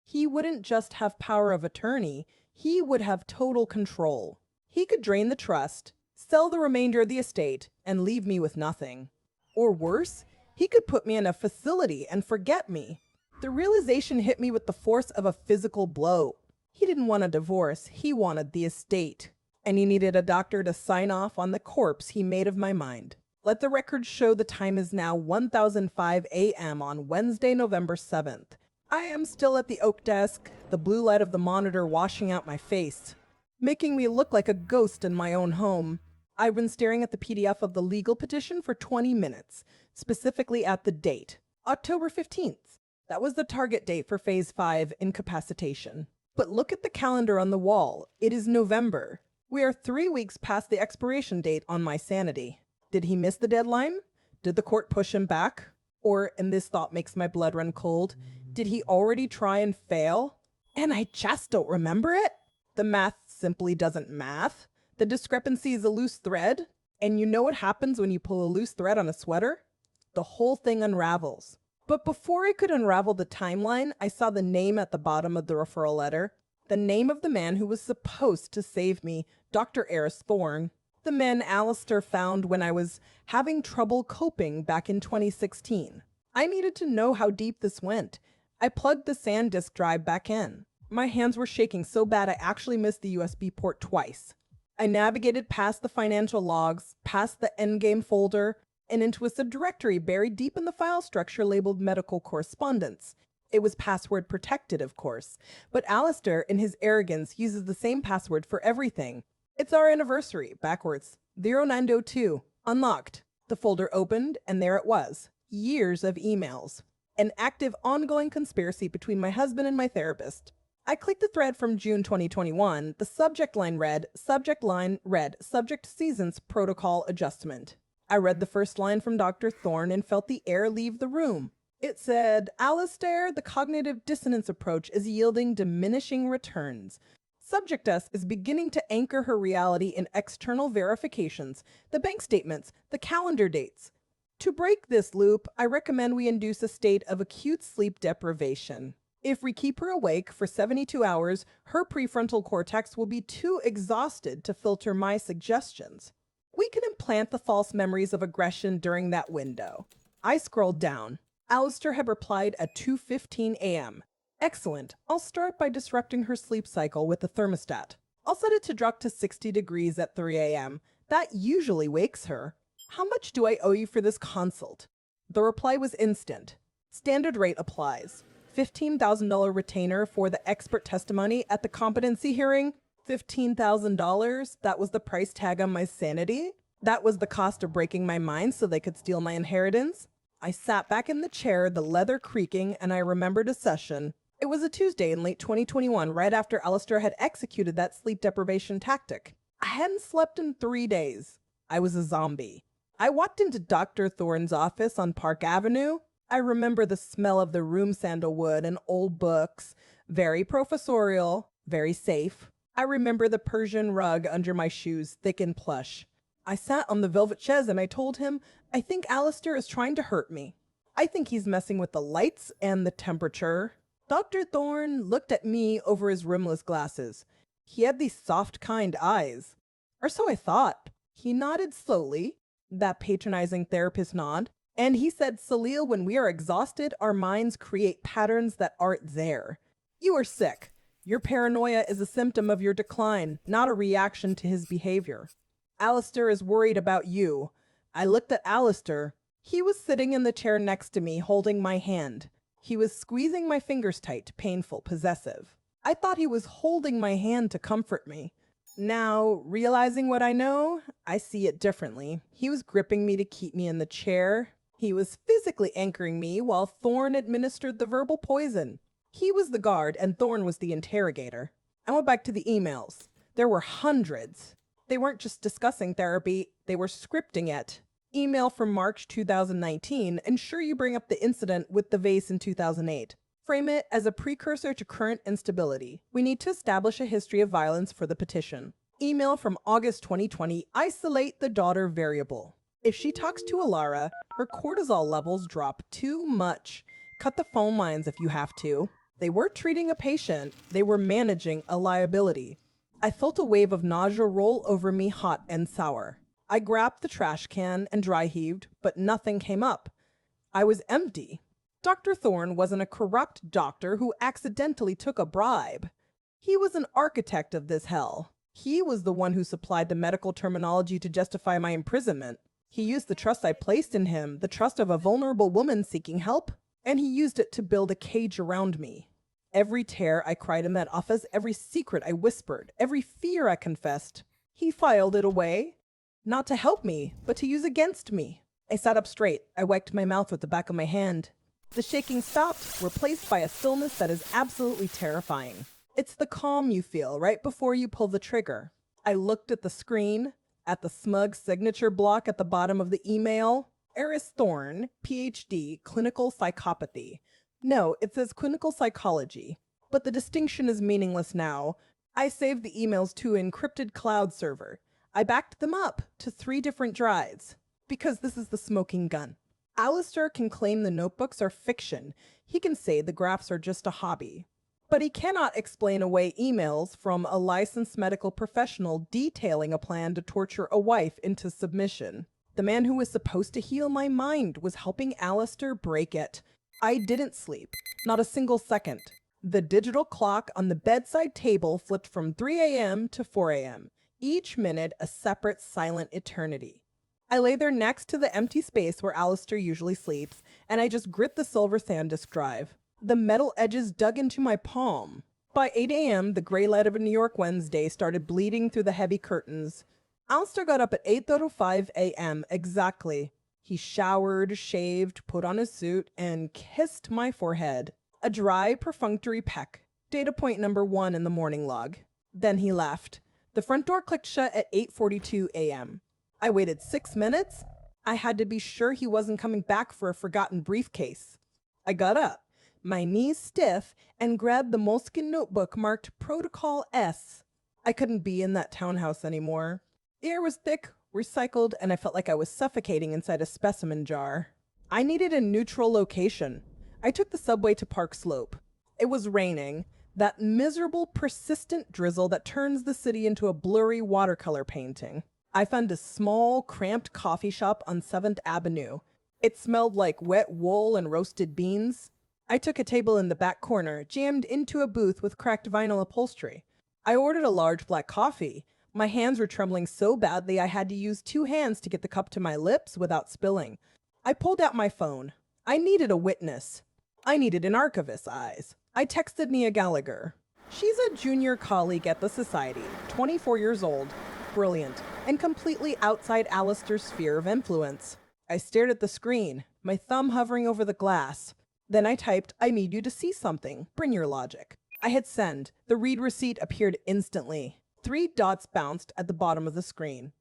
he wouldn't just have power of attorney, he would have total control. He could drain the trust, sell the remainder of the estate, and leave me with nothing. Or worse, he could put me in a facility and forget me. The realization hit me with the force of a physical blow. He didn't want a divorce, he wanted the estate. And he needed a doctor to sign off on the corpse he made of my mind. Let the record show the time is now 1:05 a.m. on Wednesday, November 7th. I am still at the oak desk, the blue light of the monitor washing out my face, making me look like a ghost in my own home. I've been staring at the PDF of the legal petition for 20 minutes, specifically at the date, October 15th. That was the target date for Phase 5 incapacitation. But look at the calendar on the wall. It is November. We are 3 weeks past the expiration date on my sanity. Did he miss the deadline? Did the court push him back? Or, and this thought makes my blood run cold, did he already try and fail? And I just don't remember it? The math simply doesn't math. The discrepancy is a loose thread. And you know what happens when you pull a loose thread on a sweater? The whole thing unravels. But before I could unravel the timeline, I saw the name at the bottom of the referral letter. The name of the man who was supposed to save me, Dr. Aris Thorne. The man Alistair found when I was having trouble coping back in 2016. I needed to know how deep this went. I plugged the SanDisk drive back in. My hands were shaking so bad I actually missed the USB port twice. I navigated past the financial logs, past the endgame folder, and into a subdirectory buried deep in the file structure labeled medical correspondence. It was password protected, of course, but Alistair, in his arrogance, uses the same password for everything. It's our anniversary, backwards. 0902, unlocked. The folder opened, and there it was. Years of emails. An active, ongoing conspiracy between my husband and my therapist. I clicked the thread from June 2021. The subject line read, subject seasons protocol adjustment. I read the first line from Dr. Thorne and felt the air leave the room. It said, Alistair, the cognitive dissonance approach is yielding diminishing returns. Subject S is beginning to anchor her reality in external verifications, the bank statements, the calendar dates. To break this loop, I recommend we induce a state of acute sleep deprivation. If we keep her awake for 72 hours, her prefrontal cortex will be too exhausted to filter my suggestions. We can implant the false memories of aggression during that window. I scrolled down. Alistair had replied at 2:15 a.m. Excellent. I'll start by disrupting her sleep cycle with the thermostat. I'll set it to drop to 60 degrees at 3 a.m. That usually wakes her. How much do I owe you for this consult? The reply was instant. Standard rate applies. $15,000 retainer for the expert testimony at the competency hearing. $15,000? That was the price tag on my sanity? That was the cost of breaking my mind so they could steal my inheritance? I sat back in the chair, the leather creaking, and I remembered a session. It was a Tuesday in late 2021, right after Alistair had executed that sleep deprivation tactic. I hadn't slept in 3 days. I was a zombie. I walked into Dr. Thorne's office on Park Avenue. I remember the smell of the room sandalwood and old books. Very professorial, very safe. I remember the Persian rug under my shoes, thick and plush. I sat on the velvet chaise and I told him, I think Alistair is trying to hurt me. I think he's messing with the lights and the temperature. Dr. Thorne looked at me over his rimless glasses. He had these soft, kind eyes. Or so I thought. He nodded slowly, that patronizing therapist nod, and he said, Salil, when we are exhausted, our minds create patterns that aren't there. You are sick. Your paranoia is a symptom of your decline, not a reaction to his behavior. Alistair is worried about you. I looked at Alistair. He was sitting in the chair next to me, holding my hand. He was squeezing my fingers tight, painful, possessive. I thought he was holding my hand to comfort me. Now, realizing what I know, I see it differently. He was gripping me to keep me in the chair. He was physically anchoring me while Thorne administered the verbal poison. He was the guard and Thorne was the interrogator. I went back to the emails. There were hundreds. They weren't just discussing therapy, they were scripting it. Email from March 2019, ensure you bring up the incident with the vase in 2008. Frame it as a precursor to current instability. We need to establish a history of violence for the petition. Email from August 2020, isolate the daughter variable. If she talks to Elara, her cortisol levels drop too much. Cut the phone lines if you have to. They weren't treating a patient, they were managing a liability. I felt a wave of nausea roll over me, hot and sour. I grabbed the trash can and dry heaved, but nothing came up. I was empty. Dr. Thorne wasn't a corrupt doctor who accidentally took a bribe. He was an architect of this hell. He was the one who supplied the medical terminology to justify my imprisonment. He used the trust I placed in him, the trust of a vulnerable woman seeking help, and he used it to build a cage around me. Every tear I cried in that office, every secret I whispered, every fear I confessed, he filed it away. Not to help me, but to use against me. I sat up straight. I wiped my mouth with the back of my hand. The shaking stopped, replaced by a stillness that is absolutely terrifying. It's the calm you feel right before you pull the trigger. I looked at the screen, at the smug signature block at the bottom of the email. Aris Thorne, PhD, clinical psychopathy. No, it says clinical psychology. But the distinction is meaningless now. I saved the emails to an encrypted cloud server. I backed them up to 3 different drives, because this is the smoking gun. Alistair can claim the notebooks are fiction. He can say the graphs are just a hobby. But he cannot explain away emails from a licensed medical professional detailing a plan to torture a wife into submission. The man who was supposed to heal my mind was helping Alistair break it. I didn't sleep, not a single second. The digital clock on the bedside table flipped from 3 a.m. to 4 a.m. Each minute a separate silent eternity. I lay there next to the empty space where Alistair usually sleeps, and I just grit the silver SanDisk drive. The metal edges dug into my palm. By 8 a.m., the gray light of a New York Wednesday started bleeding through the heavy curtains. Alistair got up at 8:05 a.m. exactly. He showered, shaved, put on his suit, and kissed my forehead. A dry, perfunctory peck. Data point number 1 in the morning log. Then he left. The front door clicked shut at 8:42 a.m. I waited 6 minutes. I had to be sure he wasn't coming back for a forgotten briefcase. I got up, my knees stiff, and grabbed the moleskin notebook marked Protocol S. I couldn't be in that townhouse anymore. The air was thick, recycled, and I felt like I was suffocating inside a specimen jar. I needed a neutral location. I took the subway to Park Slope. It was raining. That miserable, persistent drizzle that turns the city into a blurry watercolor painting. I found a small, cramped coffee shop on 7th Avenue. It smelled like wet wool and roasted beans. I took a table in the back corner, jammed into a booth with cracked vinyl upholstery. I ordered a large black coffee. My hands were trembling so badly I had to use 2 hands to get the cup to my lips without spilling. I pulled out my phone. I needed a witness. I needed an archivist's eyes. I texted Nia Gallagher. She's a junior colleague at the Society, 24 years old, brilliant, and completely outside Alistair's sphere of influence. I stared at the screen, my thumb hovering over the glass. Then I typed, I need you to see something. Bring your logic. I hit send. The read receipt appeared instantly. 3 dots bounced at the bottom of the screen.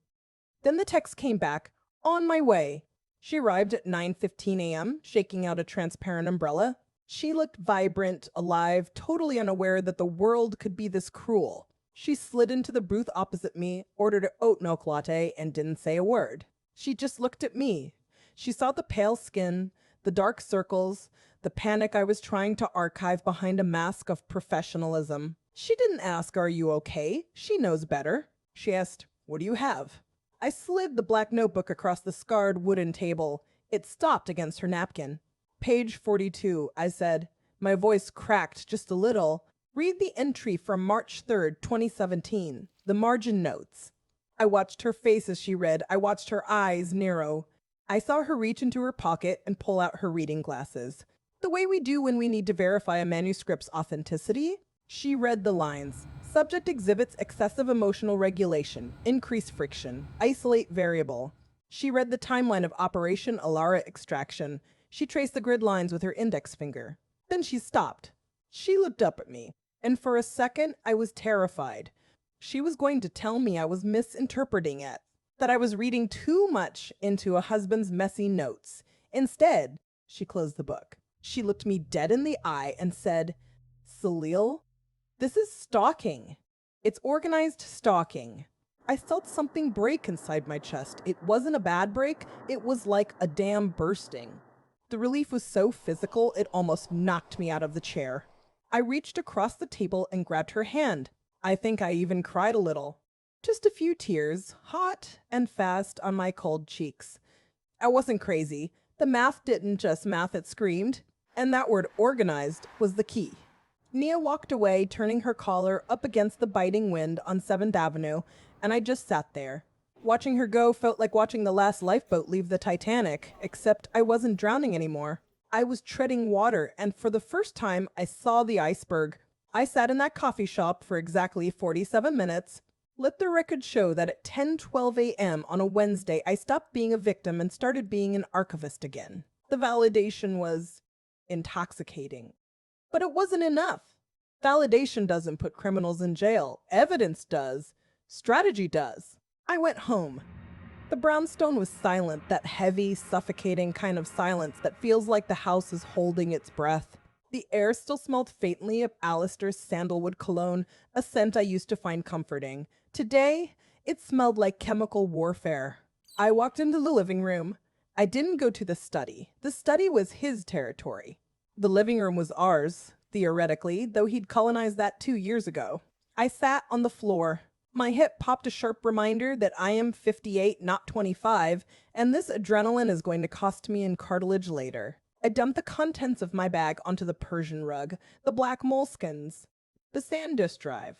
Then the text came back, on my way. She arrived at 9:15 a.m., shaking out a transparent umbrella. She looked vibrant, alive, totally unaware that the world could be this cruel. She slid into the booth opposite me, ordered an oat milk latte, and didn't say a word. She just looked at me. She saw the pale skin, the dark circles, the panic I was trying to archive behind a mask of professionalism. She didn't ask, are you okay? She knows better. She asked, what do you have? I slid the black notebook across the scarred wooden table. It stopped against her napkin. Page 42, I said. My voice cracked just a little. Read the entry from March 3rd, 2017. The margin notes. I watched her face as she read. I watched her eyes narrow. I saw her reach into her pocket and pull out her reading glasses. The way we do when we need to verify a manuscript's authenticity. She read the lines. Subject exhibits excessive emotional regulation, increased friction, isolate variable. She read the timeline of Operation Elara extraction. She traced the grid lines with her index finger. Then she stopped. She looked up at me, and for a second I was terrified. She was going to tell me I was misinterpreting it, that I was reading too much into a husband's messy notes. Instead, she closed the book. She looked me dead in the eye and said, "Salil, this is stalking. It's organized stalking." I felt something break inside my chest. It wasn't a bad break, it was like a dam bursting. The relief was so physical, it almost knocked me out of the chair. I reached across the table and grabbed her hand. I think I even cried a little. Just a few tears, hot and fast on my cold cheeks. I wasn't crazy. The math didn't just math, it screamed. And that word organized was the key. Nia walked away, turning her collar up against the biting wind on 7th Avenue, and I just sat there. Watching her go felt like watching the last lifeboat leave the Titanic, except I wasn't drowning anymore. I was treading water, and for the first time, I saw the iceberg. I sat in that coffee shop for exactly 47 minutes. Let the record show that at 10:12 a.m. on a Wednesday, I stopped being a victim and started being an archivist again. The validation was intoxicating. But it wasn't enough. Validation doesn't put criminals in jail. Evidence does. Strategy does. I went home. The brownstone was silent, that heavy, suffocating kind of silence that feels like the house is holding its breath. The air still smelled faintly of Alistair's sandalwood cologne, a scent I used to find comforting. Today, it smelled like chemical warfare. I walked into the living room. I didn't go to the study. The study was his territory. The living room was ours, theoretically, though he'd colonized that 2 years ago. I sat on the floor. My hip popped a sharp reminder that I am 58, not 25, and this adrenaline is going to cost me in cartilage later. I dumped the contents of my bag onto the Persian rug, the black moleskins, the SanDisk drive.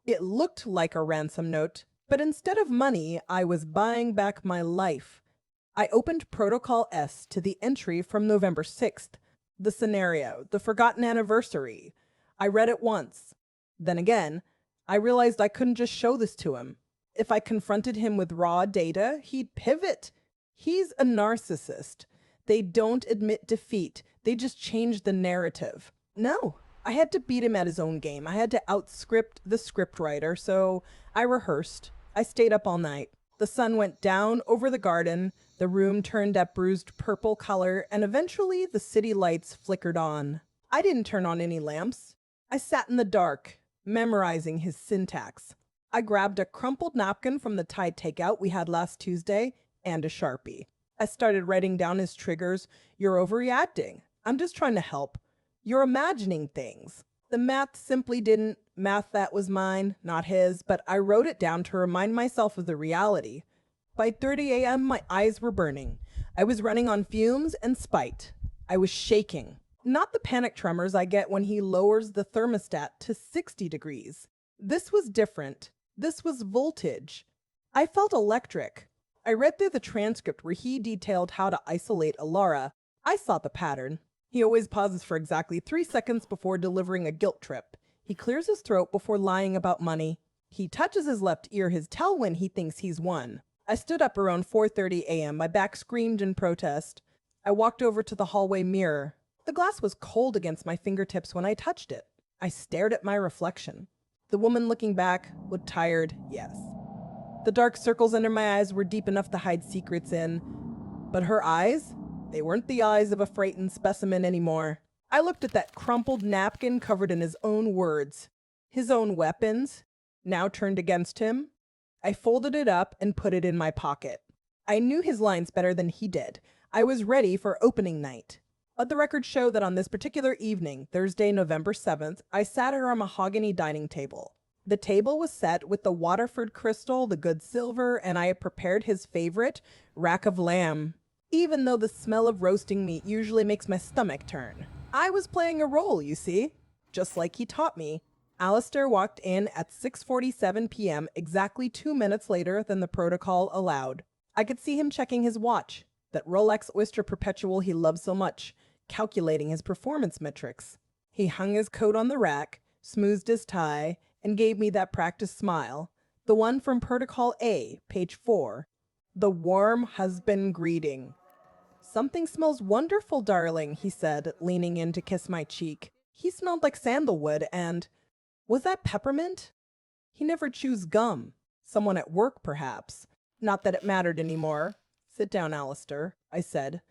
It looked like a ransom note, but instead of money, I was buying back my life. I opened Protocol S to the entry from November 6th, the scenario, the forgotten anniversary. I read it once. Then again, I realized I couldn't just show this to him. If I confronted him with raw data, he'd pivot. He's a narcissist. They don't admit defeat. They just change the narrative. No, I had to beat him at his own game. I had to outscript the scriptwriter, so I rehearsed. I stayed up all night. The sun went down over the garden, the room turned that bruised purple color, and eventually the city lights flickered on. I didn't turn on any lamps. I sat in the dark, memorizing his syntax. I grabbed a crumpled napkin from the Tide takeout we had last Tuesday and a Sharpie. I started writing down his triggers. You're overreacting. I'm just trying to help. You're imagining things. The math simply didn't. Math that was mine, not his, but I wrote it down to remind myself of the reality. By 30 a.m., my eyes were burning. I was running on fumes and spite. I was shaking. Not the panic tremors I get when he lowers the thermostat to 60 degrees. This was different. This was voltage. I felt electric. I read through the transcript where he detailed how to isolate Elara. I saw the pattern. He always pauses for exactly 3 seconds before delivering a guilt trip. He clears his throat before lying about money. He touches his left ear, his tailwind he thinks he's won. I stood up around 4:30 a.m. My back screamed in protest. I walked over to the hallway mirror. The glass was cold against my fingertips when I touched it. I stared at my reflection. The woman looking back looked tired, yes. The dark circles under my eyes were deep enough to hide secrets in. But her eyes? They weren't the eyes of a frightened specimen anymore. I looked at that crumpled napkin covered in his own words, his own weapons, now turned against him. I folded it up and put it in my pocket. I knew his lines better than he did. I was ready for opening night. Let the record show that on this particular evening, Thursday, November 7th, I sat at our mahogany dining table. The table was set with the Waterford crystal, the good silver, and I had prepared his favorite, rack of lamb. even though the smell of roasting meat usually makes my stomach turn. I was playing a role, you see, just like he taught me. Alistair walked in at 6:47 p.m., exactly 2 minutes later than the protocol allowed. I could see him checking his watch, that Rolex Oyster Perpetual he loved so much, calculating his performance metrics. He hung his coat on the rack, smoothed his tie, and gave me that practice smile, the one from Protocol A, page 4, the warm husband greeting. "Something smells wonderful, darling," he said, leaning in to kiss my cheek. He smelled like sandalwood and... was that peppermint? He never chews gum. Someone at work, perhaps. Not that it mattered anymore. "Sit down, Alistair," I said.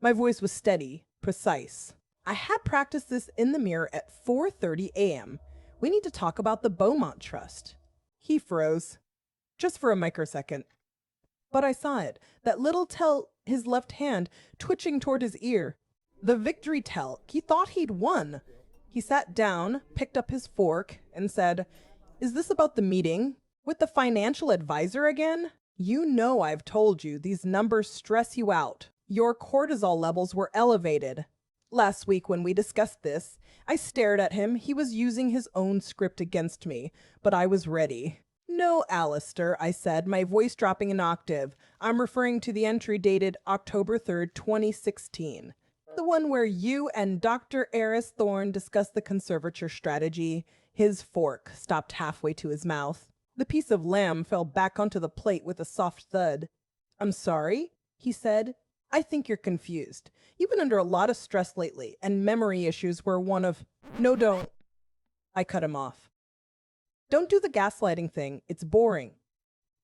My voice was steady, precise. "I had practiced this in the mirror at 4:30 a.m. We need to talk about the Beaumont Trust." He froze. Just for a microsecond. But I saw it, that little tell, his left hand twitching toward his ear. The victory tell. He thought he'd won. He sat down, picked up his fork, and said, "Is this about the meeting? With the financial advisor again? You know I've told you these numbers stress you out. Your cortisol levels were elevated. Last week when we discussed this, I stared at him. He was using his own script against me, but I was ready. "No, Alistair," I said, my voice dropping an octave. "I'm referring to the entry dated October 3rd, 2016. The one where you and Dr. Aris Thorne discussed the conservature strategy." His fork stopped halfway to his mouth. The piece of lamb fell back onto the plate with a soft thud. "I'm sorry," he said. "I think you're confused. You've been under a lot of stress lately, and memory issues were one of..." "No, don't." I cut him off. "Don't do the gaslighting thing. It's boring.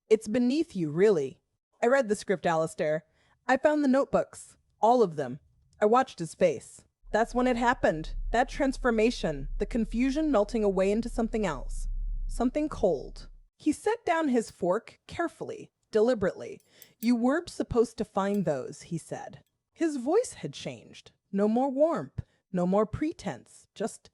It's beneath you, really." I read the script, Alistair. I found the notebooks. All of them. I watched his face. That's when it happened. That transformation. The confusion melting away into something else. Something cold. He set down his fork carefully, deliberately. "You weren't supposed to find those," he said. His voice had changed. No more warmth. No more pretense. Just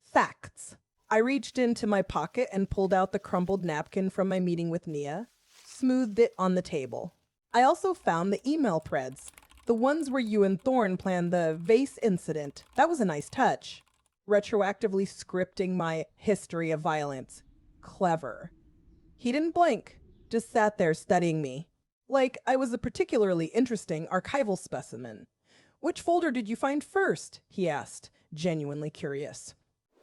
facts. I reached into my pocket and pulled out the crumpled napkin from my meeting with Nia, smoothed it on the table. I also found the email threads, the ones where you and Thorne planned the vase incident. That was a nice touch. Retroactively scripting my history of violence. Clever. He didn't blink, just sat there studying me. Like I was a particularly interesting archival specimen. "Which folder did you find first?" he asked, genuinely curious.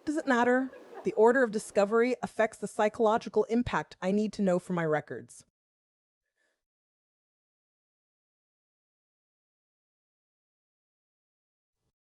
"Does it matter? The order of discovery affects the psychological impact I need to know for my records."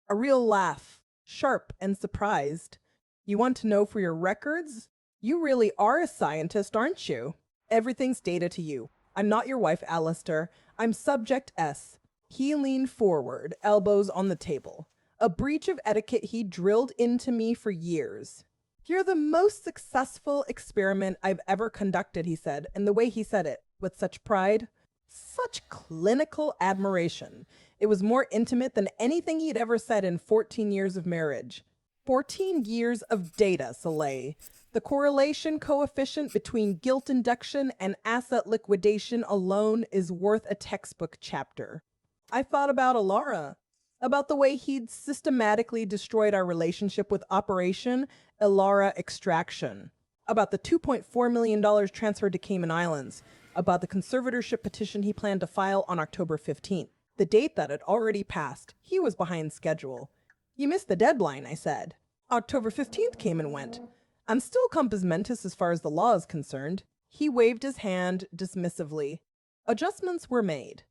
A real laugh, sharp and surprised. "You want to know for your records? You really are a scientist, aren't you? Everything's data to you. I'm not your wife, Alistair. I'm Subject S." He leaned forward, elbows on the table. A breach of etiquette he drilled into me for years. "You're the most successful experiment I've ever conducted," he said, and the way he said it, with such pride, such clinical admiration. It was more intimate than anything he'd ever said in 14 years of marriage. 14 years of data, Soleil. The correlation coefficient between guilt induction and asset liquidation alone is worth a textbook chapter. I thought about Elara, about the way he'd systematically destroyed our relationship with Operation Elara Extraction, about the $2.4 million transferred to Cayman Islands, about the conservatorship petition he planned to file on October 15th, the date that had already passed. He was behind schedule. "You missed the deadline," I said. "October 15th came and went. I'm still compos mentis as far as the law is concerned." He waved his hand dismissively. Adjustments were made.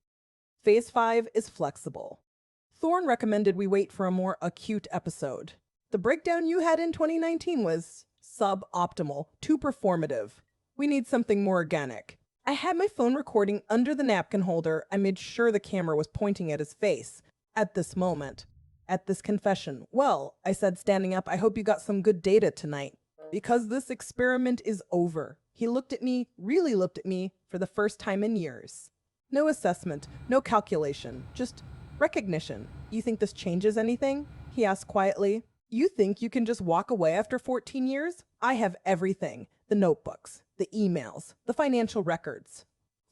Phase 5 is flexible. Thorne recommended we wait for a more acute episode. The breakdown you had in 2019 was suboptimal, too performative. We need something more organic. I had my phone recording under the napkin holder. I made sure the camera was pointing at his face. At this moment. At this confession. "Well," I said, standing up, "I hope you got some good data tonight. Because this experiment is over." He looked at me, really looked at me, for the first time in years. No assessment, no calculation, just recognition. "You think this changes anything?" he asked quietly. "You think you can just walk away after 14 years? I have everything. The notebooks, the emails, the financial records.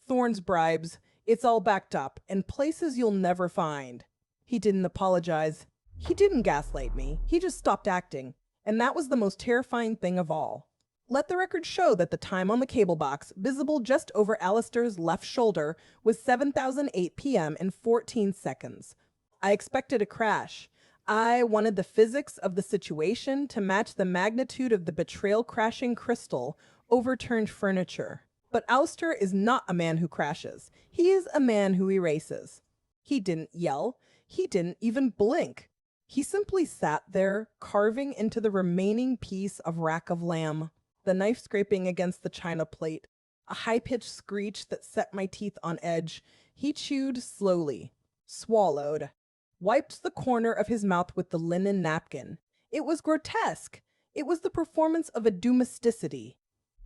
Thorne's bribes, It's all backed up in places you'll never find. He didn't apologize. He didn't gaslight me. He just stopped acting. And that was the most terrifying thing of all. Let the record show that the time on the cable box, visible just over Alistair's left shoulder, was 7:08 p.m. and 14 seconds. I expected a crash. I wanted the physics of the situation to match the magnitude of the betrayal crashing crystal, overturned furniture. But Alistair is not a man who crashes. He is a man who erases. He didn't yell. He didn't even blink. He simply sat there, carving into the remaining piece of rack of lamb, the knife scraping against the china plate, a high-pitched screech that set my teeth on edge. He chewed slowly, swallowed, wiped the corner of his mouth with the linen napkin. It was grotesque. It was the performance of a domesticity.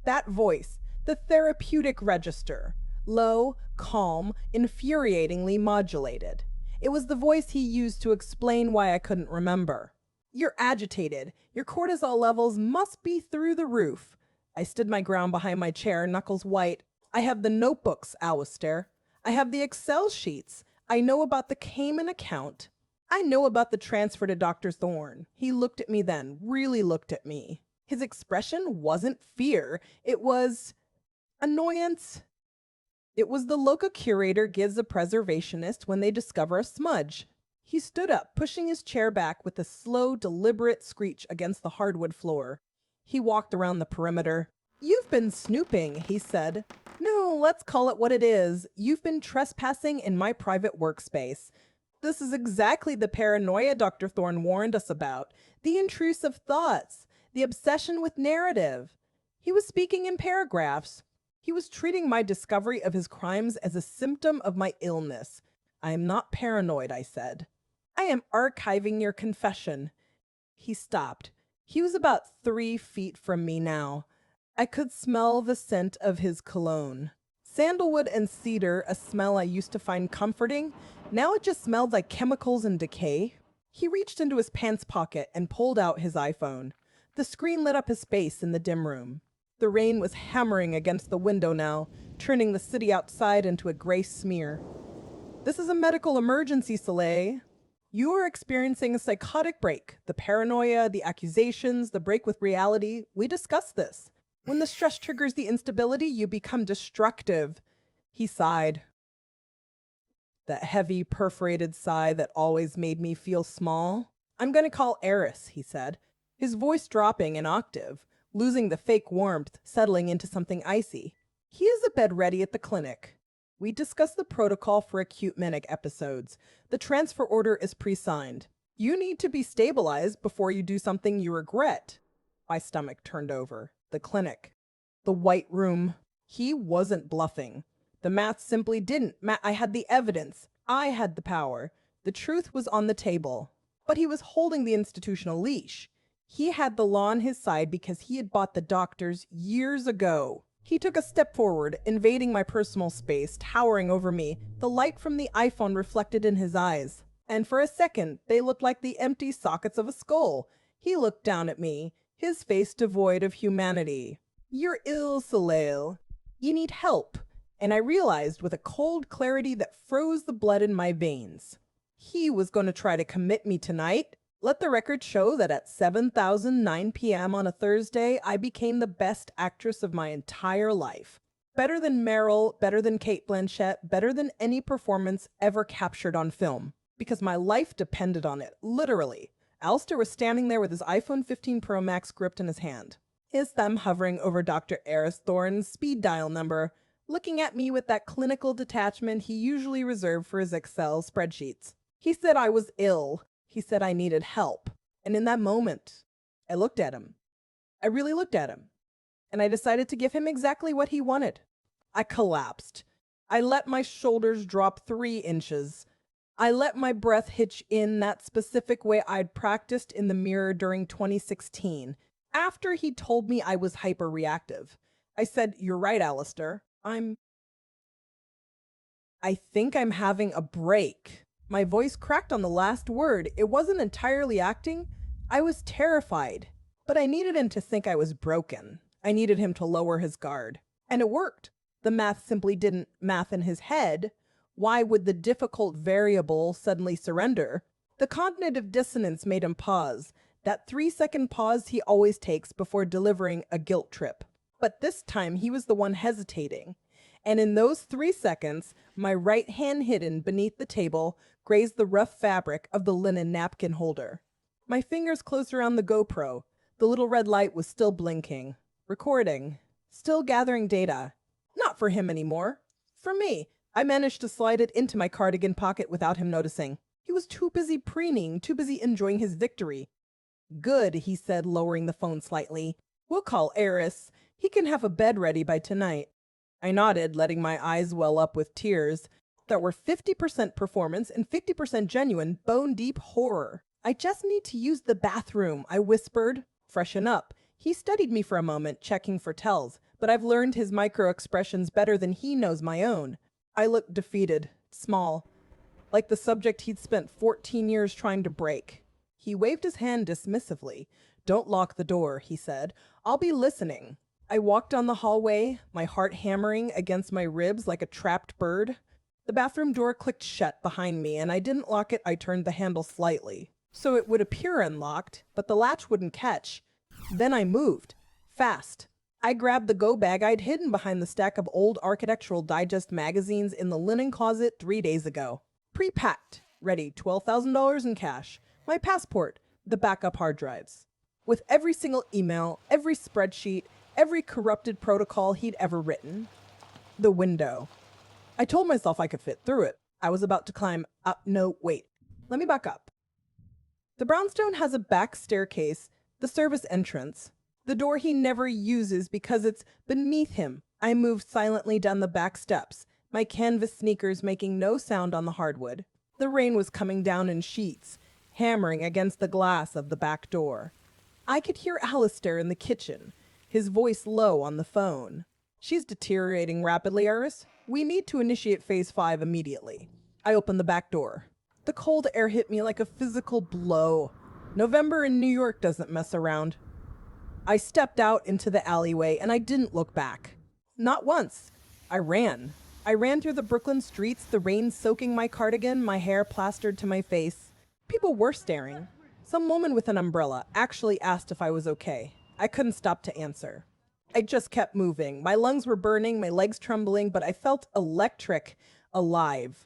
That voice, the therapeutic register, low, calm, infuriatingly modulated. It was the voice he used to explain why I couldn't remember. You're agitated. Your cortisol levels must be through the roof. I stood my ground behind my chair, knuckles white. I have the notebooks, Alistair. I have the Excel sheets. I know about the Cayman account. I know about the transfer to Dr. Thorne. He looked at me then, really looked at me. His expression wasn't fear. It was annoyance. It was the local curator gives a preservationist when they discover a smudge. He stood up, pushing his chair back with a slow, deliberate screech against the hardwood floor. He walked around the perimeter. You've been snooping, he said. No, let's call it what it is. You've been trespassing in my private workspace. This is exactly the paranoia Dr. Thorne warned us about. The intrusive thoughts. The obsession with narrative. He was speaking in paragraphs. He was treating my discovery of his crimes as a symptom of my illness. I am not paranoid, I said. I am archiving your confession. He stopped. He was about 3 feet from me now. I could smell the scent of his cologne. Sandalwood and cedar, a smell I used to find comforting. Now it just smelled like chemicals and decay. He reached into his pants pocket and pulled out his iPhone. The screen lit up his face in the dim room. The rain was hammering against the window now, turning the city outside into a gray smear. This is a medical emergency, Soleil. You are experiencing a psychotic break. The paranoia, the accusations, the break with reality. We discussed this. When the stress triggers the instability, you become destructive. He sighed. That heavy, perforated sigh that always made me feel small. I'm going to call Aris, he said, his voice dropping an octave, losing the fake warmth, settling into something icy. He is a bed ready at the clinic. We discussed the protocol for acute manic episodes. The transfer order is pre-signed. You need to be stabilized before you do something you regret. My stomach turned over. The clinic. The white room. He wasn't bluffing. The math simply didn't. I had the evidence. I had the power. The truth was on the table. But he was holding the institutional leash. He had the law on his side because he had bought the doctors years ago. He took a step forward, invading my personal space, towering over me, the light from the iPhone reflected in his eyes. And for a second, they looked like the empty sockets of a skull. He looked down at me, his face devoid of humanity. You're ill, Soleil. You need help. And I realized with a cold clarity that froze the blood in my veins. He was going to try to commit me tonight. Let the record show that at 7:09 p.m. on a Thursday, I became the best actress of my entire life. Better than Meryl, better than Cate Blanchett, better than any performance ever captured on film. Because my life depended on it, literally. Alistair was standing there with his iPhone 15 Pro Max gripped in his hand, his thumb hovering over Dr. Aris Thorne's speed dial number, looking at me with that clinical detachment he usually reserved for his Excel spreadsheets. He said I was ill. He said I needed help. And in that moment, I looked at him. I really looked at him. And I decided to give him exactly what he wanted. I collapsed. I let my shoulders drop 3 inches. I let my breath hitch in that specific way I'd practiced in the mirror during 2016, after he told me I was hyperreactive. I said, "You're right, Alistair. I think I'm having a break." My voice cracked on the last word. It wasn't entirely acting. I was terrified. But I needed him to think I was broken. I needed him to lower his guard. And it worked. The math simply didn't math in his head. Why would the difficult variable suddenly surrender? The cognitive dissonance made him pause, that 3-second pause he always takes before delivering a guilt trip. But this time he was the one hesitating. And in those 3 seconds, my right hand hidden beneath the table grazed the rough fabric of the linen napkin holder. My fingers closed around the GoPro. The little red light was still blinking. Recording. Still gathering data. Not for him anymore. For me. I managed to slide it into my cardigan pocket without him noticing. He was too busy preening, too busy enjoying his victory. Good, he said, lowering the phone slightly. We'll call Aris. He can have a bed ready by tonight. I nodded, letting my eyes well up with tears that were 50% performance and 50% genuine, bone-deep horror. I just need to use the bathroom, I whispered. Freshen up. He studied me for a moment, checking for tells, but I've learned his micro-expressions better than he knows my own. I looked defeated, small, like the subject he'd spent 14 years trying to break. He waved his hand dismissively. Don't lock the door, he said. I'll be listening. I walked down the hallway, my heart hammering against my ribs like a trapped bird. The bathroom door clicked shut behind me, and I didn't lock it. I turned the handle slightly, so it would appear unlocked, but the latch wouldn't catch. Then I moved. Fast. I grabbed the go bag I'd hidden behind the stack of old Architectural Digest magazines in the linen closet 3 days ago. Pre-packed. Ready. $12,000 in cash. My passport. The backup hard drives. With every single email, every spreadsheet, every corrupted protocol he'd ever written. The window. I told myself I could fit through it. I was about to climb up. No, wait. Let me back up. The brownstone has a back staircase, the service entrance. The door he never uses because it's beneath him. I moved silently down the back steps, my canvas sneakers making no sound on the hardwood. The rain was coming down in sheets, hammering against the glass of the back door. I could hear Alistair in the kitchen, his voice low on the phone. She's deteriorating rapidly, Aris. We need to initiate phase 5 immediately. I opened the back door. The cold air hit me like a physical blow. November in New York doesn't mess around. I stepped out into the alleyway and I didn't look back. Not once. I ran. I ran through the Brooklyn streets, the rain soaking my cardigan, my hair plastered to my face. People were staring. Some woman with an umbrella actually asked if I was okay. I couldn't stop to answer. I just kept moving. My lungs were burning, my legs trembling, but I felt electric, alive.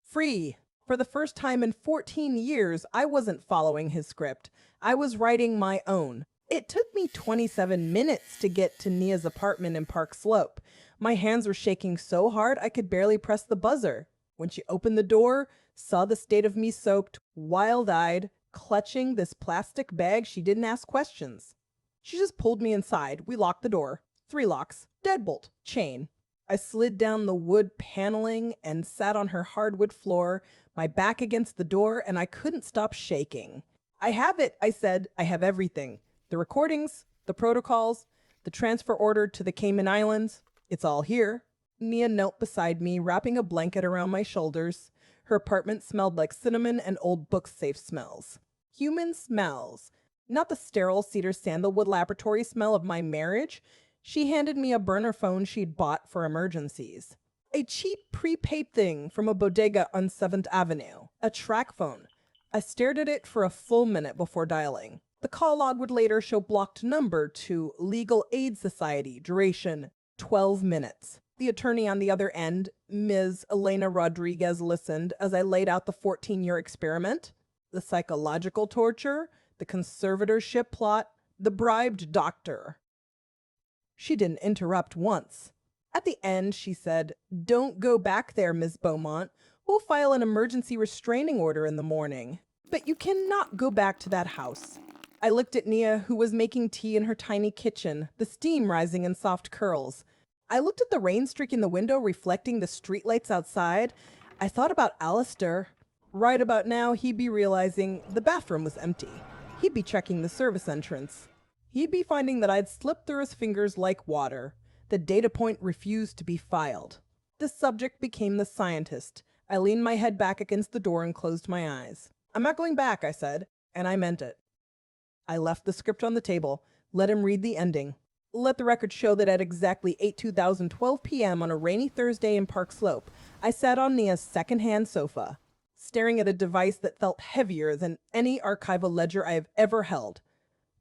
Free. For the first time in 14 years, I wasn't following his script. I was writing my own. It took me 27 minutes to get to Nia's apartment in Park Slope. My hands were shaking so hard I could barely press the buzzer. When she opened the door, saw the state of me soaked, wild-eyed, clutching this plastic bag, she didn't ask questions. She just pulled me inside. We locked the door. 3 locks. Deadbolt. Chain. I slid down the wood paneling and sat on her hardwood floor, my back against the door, and I couldn't stop shaking. I have it, I said. I have everything. The recordings, the protocols, the transfer order to the Cayman Islands. It's all here. Nia knelt beside me, wrapping a blanket around my shoulders. Her apartment smelled like cinnamon and old book safe smells. Human smells. Not the sterile cedar sandalwood laboratory smell of my marriage. She handed me a burner phone she'd bought for emergencies. A cheap prepaid thing from a bodega on 7th Avenue. A track phone. I stared at it for a full minute before dialing. The call log would later show blocked number to Legal Aid Society, duration 12 minutes. The attorney on the other end, Ms. Elena Rodriguez, listened as I laid out the 14-year experiment, the psychological torture, the conservatorship plot, the bribed doctor. She didn't interrupt once. At the end, she said, "Don't go back there, Ms. Beaumont. We'll file an emergency restraining order in the morning. But you cannot go back to that house." I looked at Nia, who was making tea in her tiny kitchen, the steam rising in soft curls. I looked at the rain streak in the window reflecting the streetlights outside. I thought about Alistair. Right about now, he'd be realizing the bathroom was empty. He'd be checking the service entrance. He'd be finding that I'd slipped through his fingers like water. The data point refused to be filed. The subject became the scientist. I leaned my head back against the door and closed my eyes. "I'm not going back," I said, and I meant it. I left the script on the table, let him read the ending. Let the record show that at exactly 8:2012 p.m. on a rainy Thursday in Park Slope, I sat on Nia's second-hand sofa, staring at a device that felt heavier than any archival ledger I have ever held.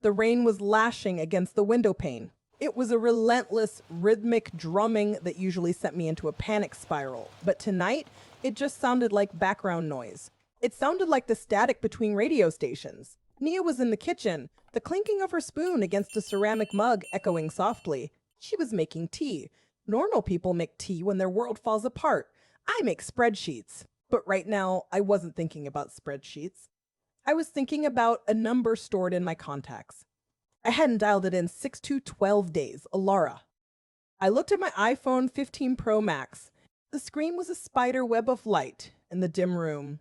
The rain was lashing against the window pane. It was a relentless, rhythmic drumming that usually sent me into a panic spiral, but tonight, it just sounded like background noise. It sounded like the static between radio stations. Nia was in the kitchen, the clinking of her spoon against a ceramic mug echoing softly. She was making tea. Normal people make tea when their world falls apart. I make spreadsheets. But right now, I wasn't thinking about spreadsheets. I was thinking about a number stored in my contacts. I hadn't dialed it in 6 to 12 days, Elara. I looked at my iPhone 15 Pro Max. The screen was a spider web of light in the dim room.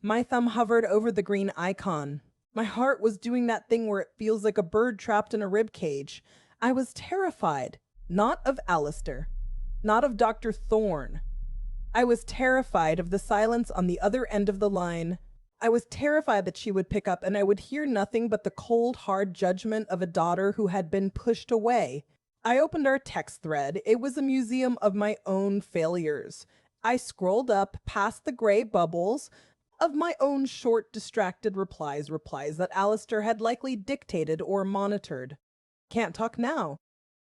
My thumb hovered over the green icon. My heart was doing that thing where it feels like a bird trapped in a rib cage. I was terrified, not of Alistair, not of Dr. Thorne. I was terrified of the silence on the other end of the line. I was terrified that she would pick up and I would hear nothing but the cold, hard judgment of a daughter who had been pushed away. I opened our text thread. It was a museum of my own failures. I scrolled up past the gray bubbles of my own short, distracted replies that Alistair had likely dictated or monitored. Can't talk now.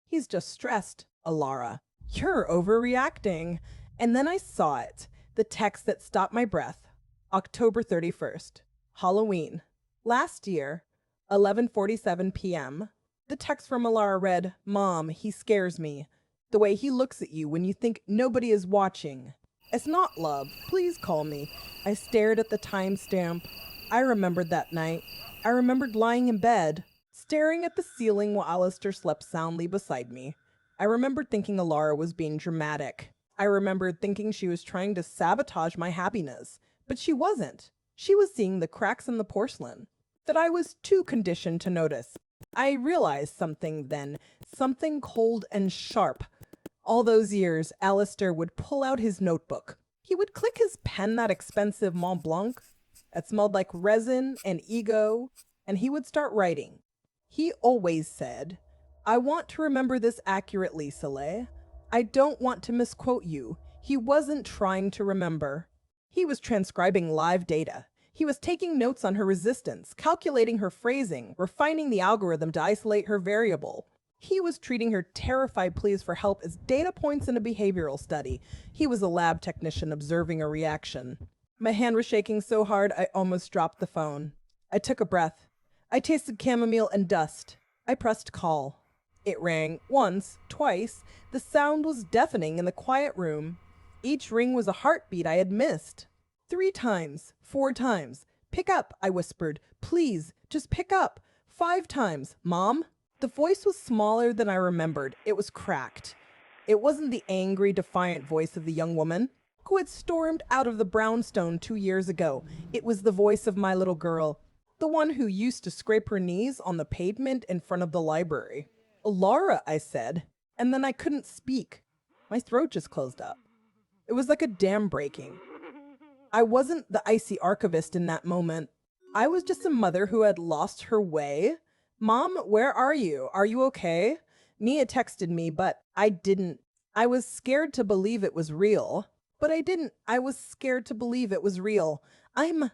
He's just stressed, Elara. You're overreacting. And then I saw it, the text that stopped my breath. October 31st, Halloween. Last year, 11:47 p.m. The text from Elara read, "Mom, he scares me. The way he looks at you when you think nobody is watching. It's not love. Please call me." I stared at the timestamp. I remembered that night. I remembered lying in bed, staring at the ceiling while Alistair slept soundly beside me. I remembered thinking Elara was being dramatic. I remembered thinking she was trying to sabotage my happiness. But she wasn't. She was seeing the cracks in the porcelain that I was too conditioned to notice. I realized something then, something cold and sharp. All those years, Alistair would pull out his notebook. He would click his pen, that expensive Mont Blanc. It smelled like resin and ego, and he would start writing. He always said, "I want to remember this accurately, Soleil. I don't want to misquote you." He wasn't trying to remember. He was transcribing live data. He was taking notes on her resistance, calculating her phrasing, refining the algorithm to isolate her variable. He was treating her terrified pleas for help as data points in a behavioral study. He was a lab technician observing a reaction. My hand was shaking so hard I almost dropped the phone. I took a breath. I tasted chamomile and dust. I pressed call. It rang once, twice. The sound was deafening in the quiet room. Each ring was a heartbeat I had missed. 3 times, 4 times. "Pick up," I whispered. "Please, just pick up." 5 times. "Mom?" The voice was smaller than I remembered. It was cracked. It wasn't the angry, defiant voice of the young woman who had stormed out of the brownstone 2 years ago. It was the voice of my little girl, the one who used to scrape her knees on the pavement in front of the library. "Elara," I said, and then I couldn't speak. My throat just closed up. It was like a dam breaking. I wasn't the icy archivist in that moment. I was just a mother who had lost her way. "Mom, where are you? Are you okay?" Nia texted me, but I didn't. I was scared to believe it was real. But I didn't. I was scared to believe it was real. I'm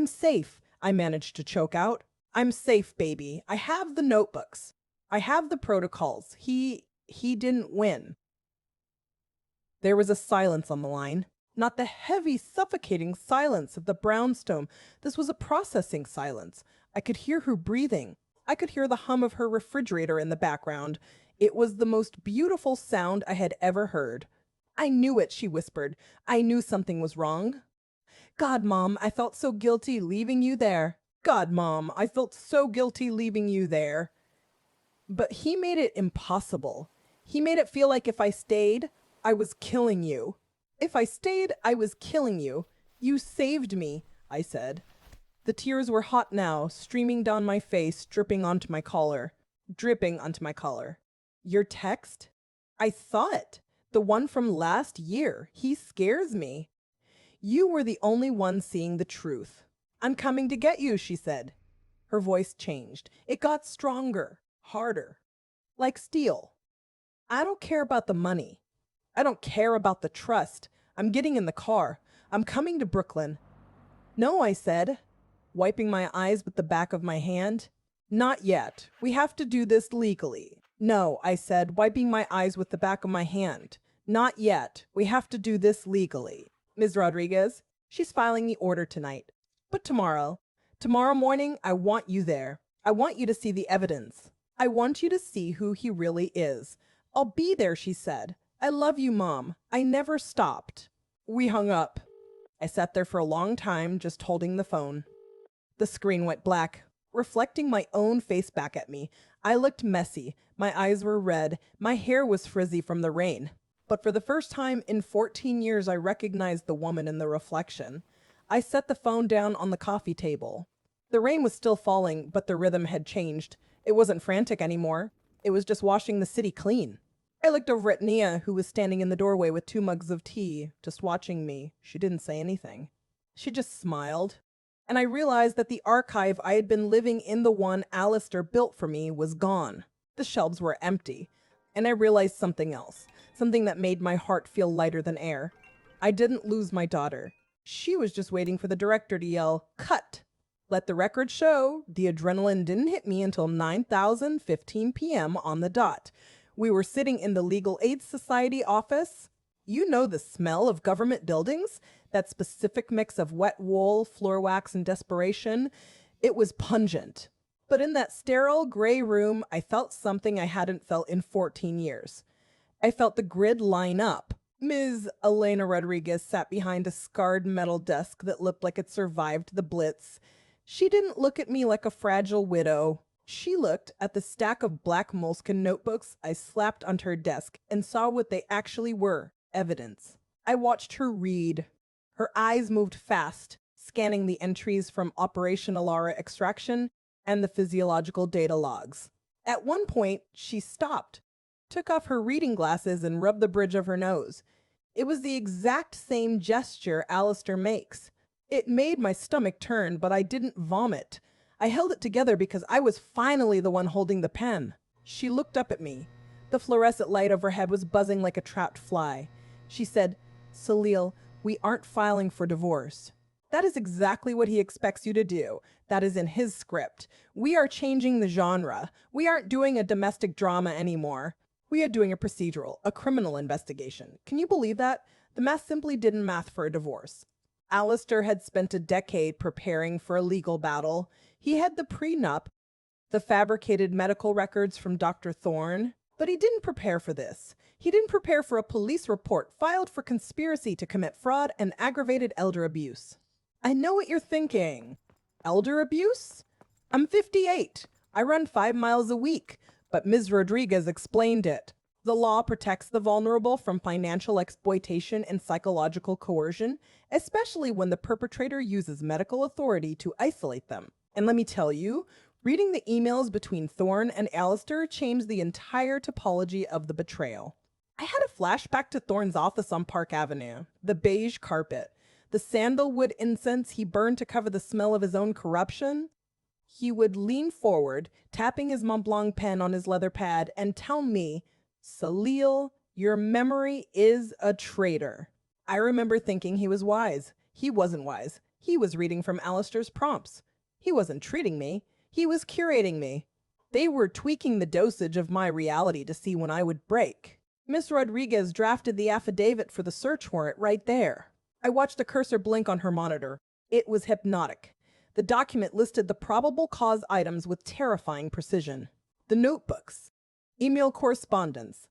safe," I managed to choke out. "I'm safe, baby. I have the notebooks. I have the protocols. He didn't win." There was a silence on the line. Not the heavy, suffocating silence of the brownstone. This was a processing silence. I could hear her breathing. I could hear the hum of her refrigerator in the background. It was the most beautiful sound I had ever heard. "I knew it," she whispered. "I knew something was wrong. God, Mom, I felt so guilty leaving you there. God, Mom, I felt so guilty leaving you there." But he made it impossible. He made it feel like if I stayed, I was killing you. If I stayed, I was killing you. "You saved me," I said. The tears were hot now, streaming down my face, dripping onto my collar. "Your text? I saw it. The one from last year. He scares me." "You were the only one seeing the truth." "I'm coming to get you," she said. Her voice changed. It got stronger, harder. like steel. I don't care about the money. I don't care about the trust. I'm getting in the car. I'm coming to Brooklyn. No, I said, wiping my eyes with the back of my hand. Not yet. We have to do this legally. No, I said, wiping my eyes with the back of my hand. Not yet. We have to do this legally. Ms. Rodriguez, she's filing the order tonight. But tomorrow morning, I want you there. I want you to see the evidence. I want you to see who he really is. I'll be there, she said. I love you, Mom. I never stopped. We hung up. I sat there for a long time, just holding the phone. The screen went black, reflecting my own face back at me. I looked messy. My eyes were red. My hair was frizzy from the rain. But for the first time in 14 years, I recognized the woman in the reflection. I set the phone down on the coffee table. The rain was still falling, but the rhythm had changed. It wasn't frantic anymore. It was just washing the city clean. I looked over at Nia, who was standing in the doorway with 2 mugs of tea, just watching me. She didn't say anything. She just smiled. And I realized that the archive I had been living in, the one Alistair built for me, was gone. The shelves were empty. And I realized something else, something that made my heart feel lighter than air. I didn't lose my daughter. She was just waiting for the director to yell, "Cut!" Let the record show, the adrenaline didn't hit me until 9:15 p.m. on the dot. We were sitting in the Legal Aid Society office. You know the smell of government buildings? That specific mix of wet wool, floor wax, and desperation. It was pungent. But in that sterile gray room, I felt something I hadn't felt in 14 years. I felt the grid line up. Ms. Elena Rodriguez sat behind a scarred metal desk that looked like it survived the Blitz. She didn't look at me like a fragile widow. She looked at the stack of black moleskin notebooks I slapped onto her desk and saw what they actually were, evidence. I watched her read. Her eyes moved fast, scanning the entries from Operation Elara extraction and the physiological data logs. At one point, she stopped, took off her reading glasses and rubbed the bridge of her nose. It was the exact same gesture Alistair makes. It made my stomach turn, but I didn't vomit. I held it together because I was finally the one holding the pen. She looked up at me. The fluorescent light overhead was buzzing like a trapped fly. She said, "Salil, we aren't filing for divorce." That is exactly what he expects you to do. That is in his script. We are changing the genre. We aren't doing a domestic drama anymore. We are doing a procedural, a criminal investigation. Can you believe that? The math simply didn't math for a divorce. Alistair had spent a decade preparing for a legal battle. He had the prenup, the fabricated medical records from Dr. Thorne, but he didn't prepare for this. He didn't prepare for a police report filed for conspiracy to commit fraud and aggravated elder abuse. I know what you're thinking. Elder abuse? I'm 58. I run 5 miles a week, but Ms. Rodriguez explained it. The law protects the vulnerable from financial exploitation and psychological coercion, especially when the perpetrator uses medical authority to isolate them. And let me tell you, reading the emails between Thorne and Alistair changed the entire topology of the betrayal. I had a flashback to Thorne's office on Park Avenue, the beige carpet, the sandalwood incense he burned to cover the smell of his own corruption. He would lean forward, tapping his Mont Blanc pen on his leather pad, and tell me, "Salil, your memory is a traitor." I remember thinking he was wise. He wasn't wise. He was reading from Alistair's prompts. He wasn't treating me. He was curating me. They were tweaking the dosage of my reality to see when I would break. Miss Rodriguez drafted the affidavit for the search warrant right there. I watched the cursor blink on her monitor. It was hypnotic. The document listed the probable cause items with terrifying precision. The notebooks, email correspondence,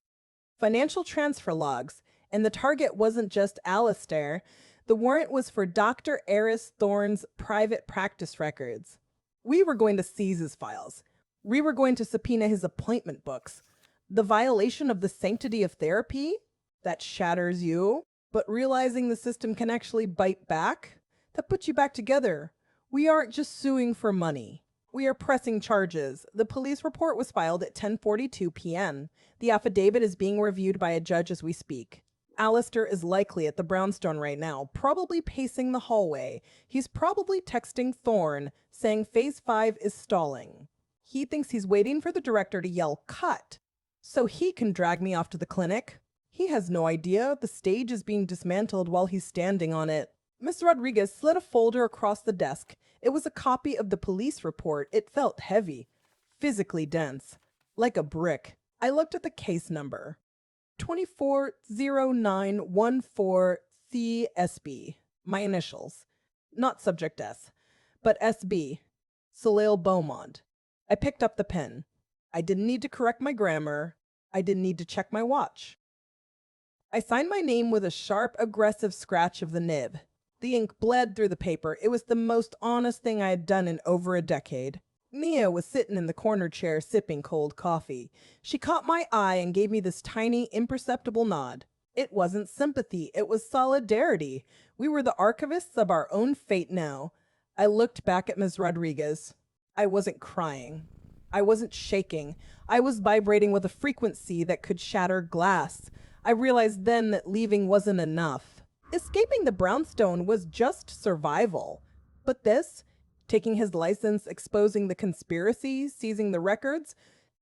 financial transfer logs, and the target wasn't just Alistair. The warrant was for Dr. Aris Thorne's private practice records. We were going to seize his files. We were going to subpoena his appointment books. The violation of the sanctity of therapy? That shatters you. But realizing the system can actually bite back? That puts you back together. We aren't just suing for money. We are pressing charges. The police report was filed at 10:42 p.m. The affidavit is being reviewed by a judge as we speak. Alistair is likely at the brownstone right now, probably pacing the hallway. He's probably texting Thorne, saying Phase 5 is stalling. He thinks he's waiting for the director to yell, "Cut!" so he can drag me off to the clinic. He has no idea the stage is being dismantled while he's standing on it. Miss Rodriguez slid a folder across the desk. It was a copy of the police report. It felt heavy, physically dense, like a brick. I looked at the case number. 240914CSB. My initials. Not subject S, but SB. Soleil Beaumont. I picked up the pen. I didn't need to correct my grammar. I didn't need to check my watch. I signed my name with a sharp, aggressive scratch of the nib. The ink bled through the paper. It was the most honest thing I had done in over a decade. Nia was sitting in the corner chair sipping cold coffee. She caught my eye and gave me this tiny, imperceptible nod. It wasn't sympathy, it was solidarity. We were the archivists of our own fate now. I looked back at Ms. Rodriguez. I wasn't crying. I wasn't shaking. I was vibrating with a frequency that could shatter glass. I realized then that leaving wasn't enough. Escaping the brownstone was just survival. But this, taking his license, exposing the conspiracy, seizing the records,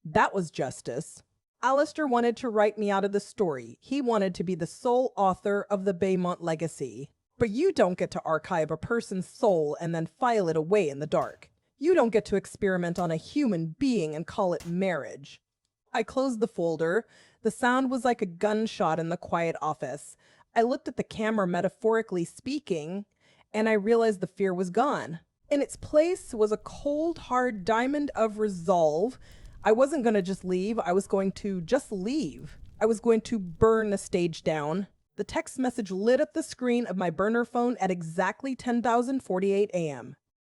that was justice. Alistair wanted to write me out of the story. He wanted to be the sole author of the Beaumont legacy. But you don't get to archive a person's soul and then file it away in the dark. You don't get to experiment on a human being and call it marriage. I closed the folder. The sound was like a gunshot in the quiet office. I looked at the camera, metaphorically speaking, and I realized the fear was gone. In its place was a cold, hard diamond of resolve. I wasn't going to just leave. I was going to just leave. I was going to burn the stage down. The text message lit up the screen of my burner phone at exactly 10:48 a.m.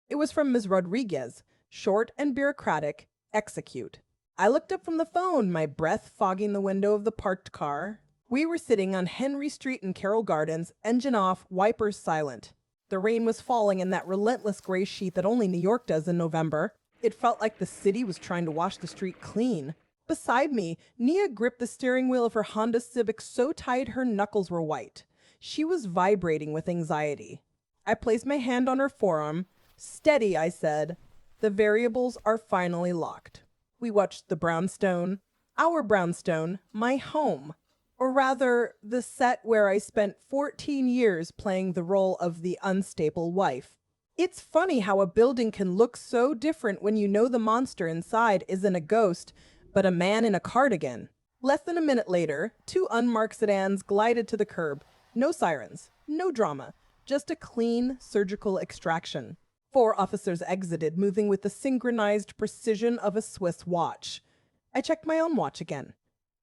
It was from Ms. Rodriguez, short and bureaucratic, execute. I looked up from the phone, my breath fogging the window of the parked car. We were sitting on Henry Street in Carroll Gardens, engine off, wipers silent. The rain was falling in that relentless gray sheet that only New York does in November. It felt like the city was trying to wash the street clean. Beside me, Nia gripped the steering wheel of her Honda Civic so tight her knuckles were white. She was vibrating with anxiety. I placed my hand on her forearm. "Steady," I said. The variables are finally locked. We watched the brownstone, our brownstone, my home. Or rather, the set where I spent 14 years playing the role of the unstable wife. It's funny how a building can look so different when you know the monster inside isn't a ghost, but a man in a cardigan. Less than a minute later, 2 unmarked sedans glided to the curb. No sirens, no drama, just a clean surgical extraction. 4 officers exited, moving with the synchronized precision of a Swiss watch. I checked my own watch again.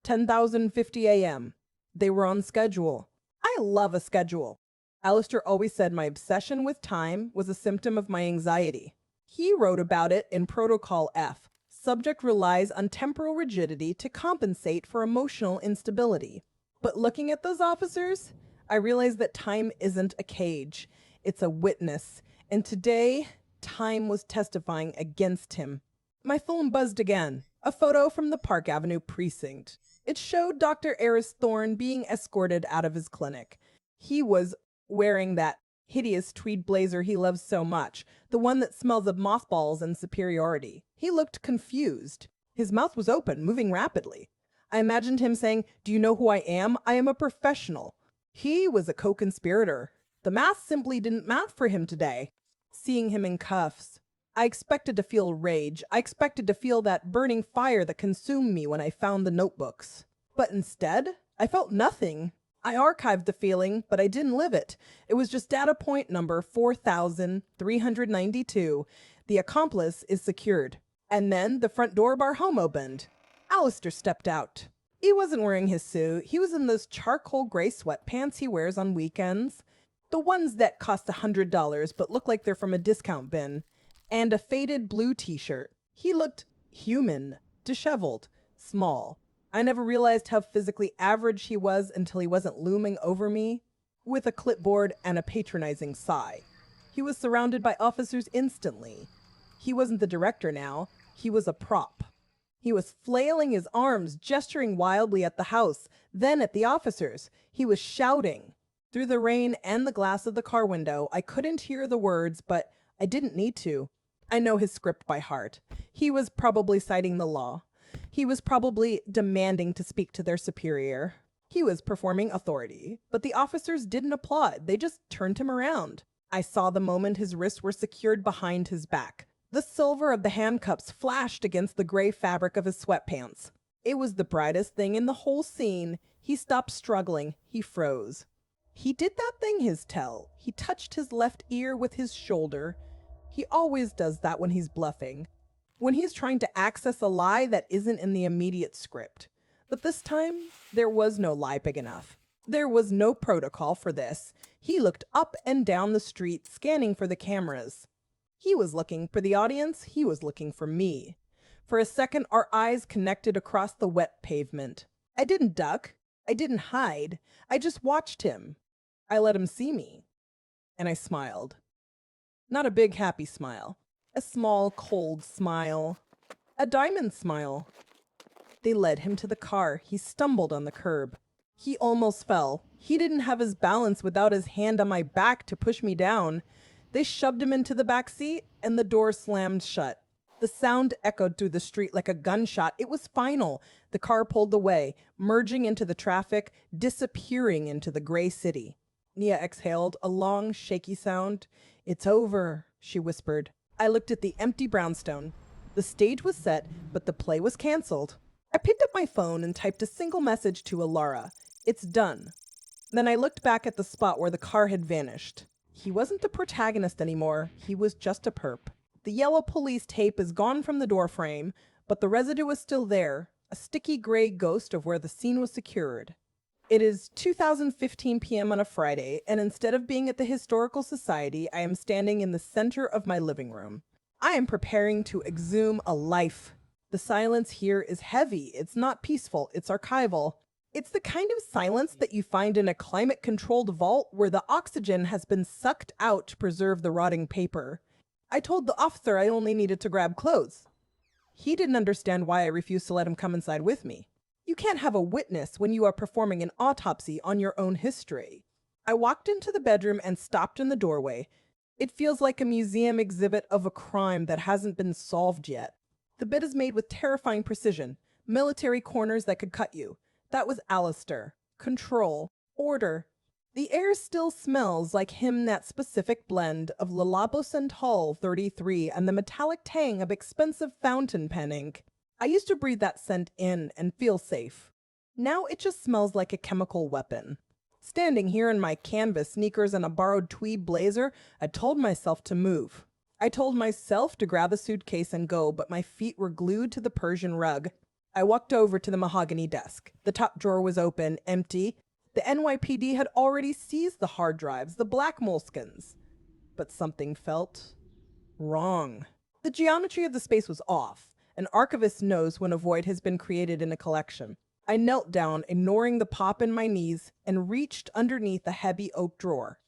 10:50 a.m. They were on schedule. I love a schedule. Alistair always said my obsession with time was a symptom of my anxiety. He wrote about it in Protocol F. Subject relies on temporal rigidity to compensate for emotional instability. But looking at those officers, I realized that time isn't a cage. It's a witness. And today, time was testifying against him. My phone buzzed again. A photo from the Park Avenue precinct. It showed Dr. Aris Thorne being escorted out of his clinic. He was wearing that hideous tweed blazer he loves so much, the one that smells of mothballs and superiority. He looked confused. His mouth was open, moving rapidly. I imagined him saying, "Do you know who I am? I am a professional." He was a co-conspirator. The math simply didn't math for him today. Seeing him in cuffs, I expected to feel rage. I expected to feel that burning fire that consumed me when I found the notebooks. But instead, I felt nothing. I archived the feeling, but I didn't live it. It was just data point number 4392. The accomplice is secured. And then the front door of our home opened. Alistair stepped out. He wasn't wearing his suit. He was in those charcoal gray sweatpants he wears on weekends. The ones that cost $100 but look like they're from a discount bin. And a faded blue t-shirt. He looked human, disheveled, small. I never realized how physically average he was until he wasn't looming over me with a clipboard and a patronizing sigh. He was surrounded by officers instantly. He wasn't the director now. He was a prop. He was flailing his arms, gesturing wildly at the house, then at the officers. He was shouting. Through the rain and the glass of the car window, I couldn't hear the words, but I didn't need to. I know his script by heart. He was probably citing the law. He was probably demanding to speak to their superior. He was performing authority, but the officers didn't applaud. They just turned him around. I saw the moment his wrists were secured behind his back. The silver of the handcuffs flashed against the gray fabric of his sweatpants. It was the brightest thing in the whole scene. He stopped struggling. He froze. He did that thing his tell. He touched his left ear with his shoulder. He always does that when he's bluffing, when he's trying to access a lie that isn't in the immediate script. But this time, there was no lie big enough. There was no protocol for this. He looked up and down the street, scanning for the cameras. He was looking for the audience. He was looking for me. For a second, our eyes connected across the wet pavement. I didn't duck. I didn't hide. I just watched him. I let him see me. And I smiled. Not a big, happy smile. A small, cold smile. A diamond smile. They led him to the car. He stumbled on the curb. He almost fell. He didn't have his balance without his hand on my back to push me down. They shoved him into the back seat, and the door slammed shut. The sound echoed through the street like a gunshot. It was final. The car pulled away, merging into the traffic, disappearing into the gray city. Nia exhaled, a long, shaky sound. "It's over," she whispered. I looked at the empty brownstone. The stage was set, but the play was canceled. I picked up my phone and typed a single message to Elara. "It's done." Then I looked back at the spot where the car had vanished. He wasn't the protagonist anymore. He was just a perp. The yellow police tape is gone from the door frame, but the residue is still there, a sticky gray ghost of where the scene was secured. It is 2:15 p.m. on a Friday, and instead of being at the Historical Society, I am standing in the center of my living room. I am preparing to exhume a life. The silence here is heavy. It's not peaceful. It's archival. It's the kind of silence that you find in a climate-controlled vault where the oxygen has been sucked out to preserve the rotting paper. I told the officer I only needed to grab clothes. He didn't understand why I refused to let him come inside with me. You can't have a witness when you are performing an autopsy on your own history. I walked into the bedroom and stopped in the doorway. It feels like a museum exhibit of a crime that hasn't been solved yet. The bed is made with terrifying precision, military corners that could cut you. That was Alistair. Control. Order. The air still smells like him, that specific blend of Lalabocental 33 and the metallic tang of expensive fountain pen ink. I used to breathe that scent in and feel safe. Now it just smells like a chemical weapon. Standing here in my canvas sneakers and a borrowed tweed blazer, I told myself to move. I told myself to grab a suitcase and go, but my feet were glued to the Persian rug. I walked over to the mahogany desk. The top drawer was open, empty. The NYPD had already seized the hard drives, the black moleskins. But something felt wrong. The geometry of the space was off. An archivist knows when a void has been created in a collection. I knelt down, ignoring the pop in my knees, and reached underneath a heavy oak drawer.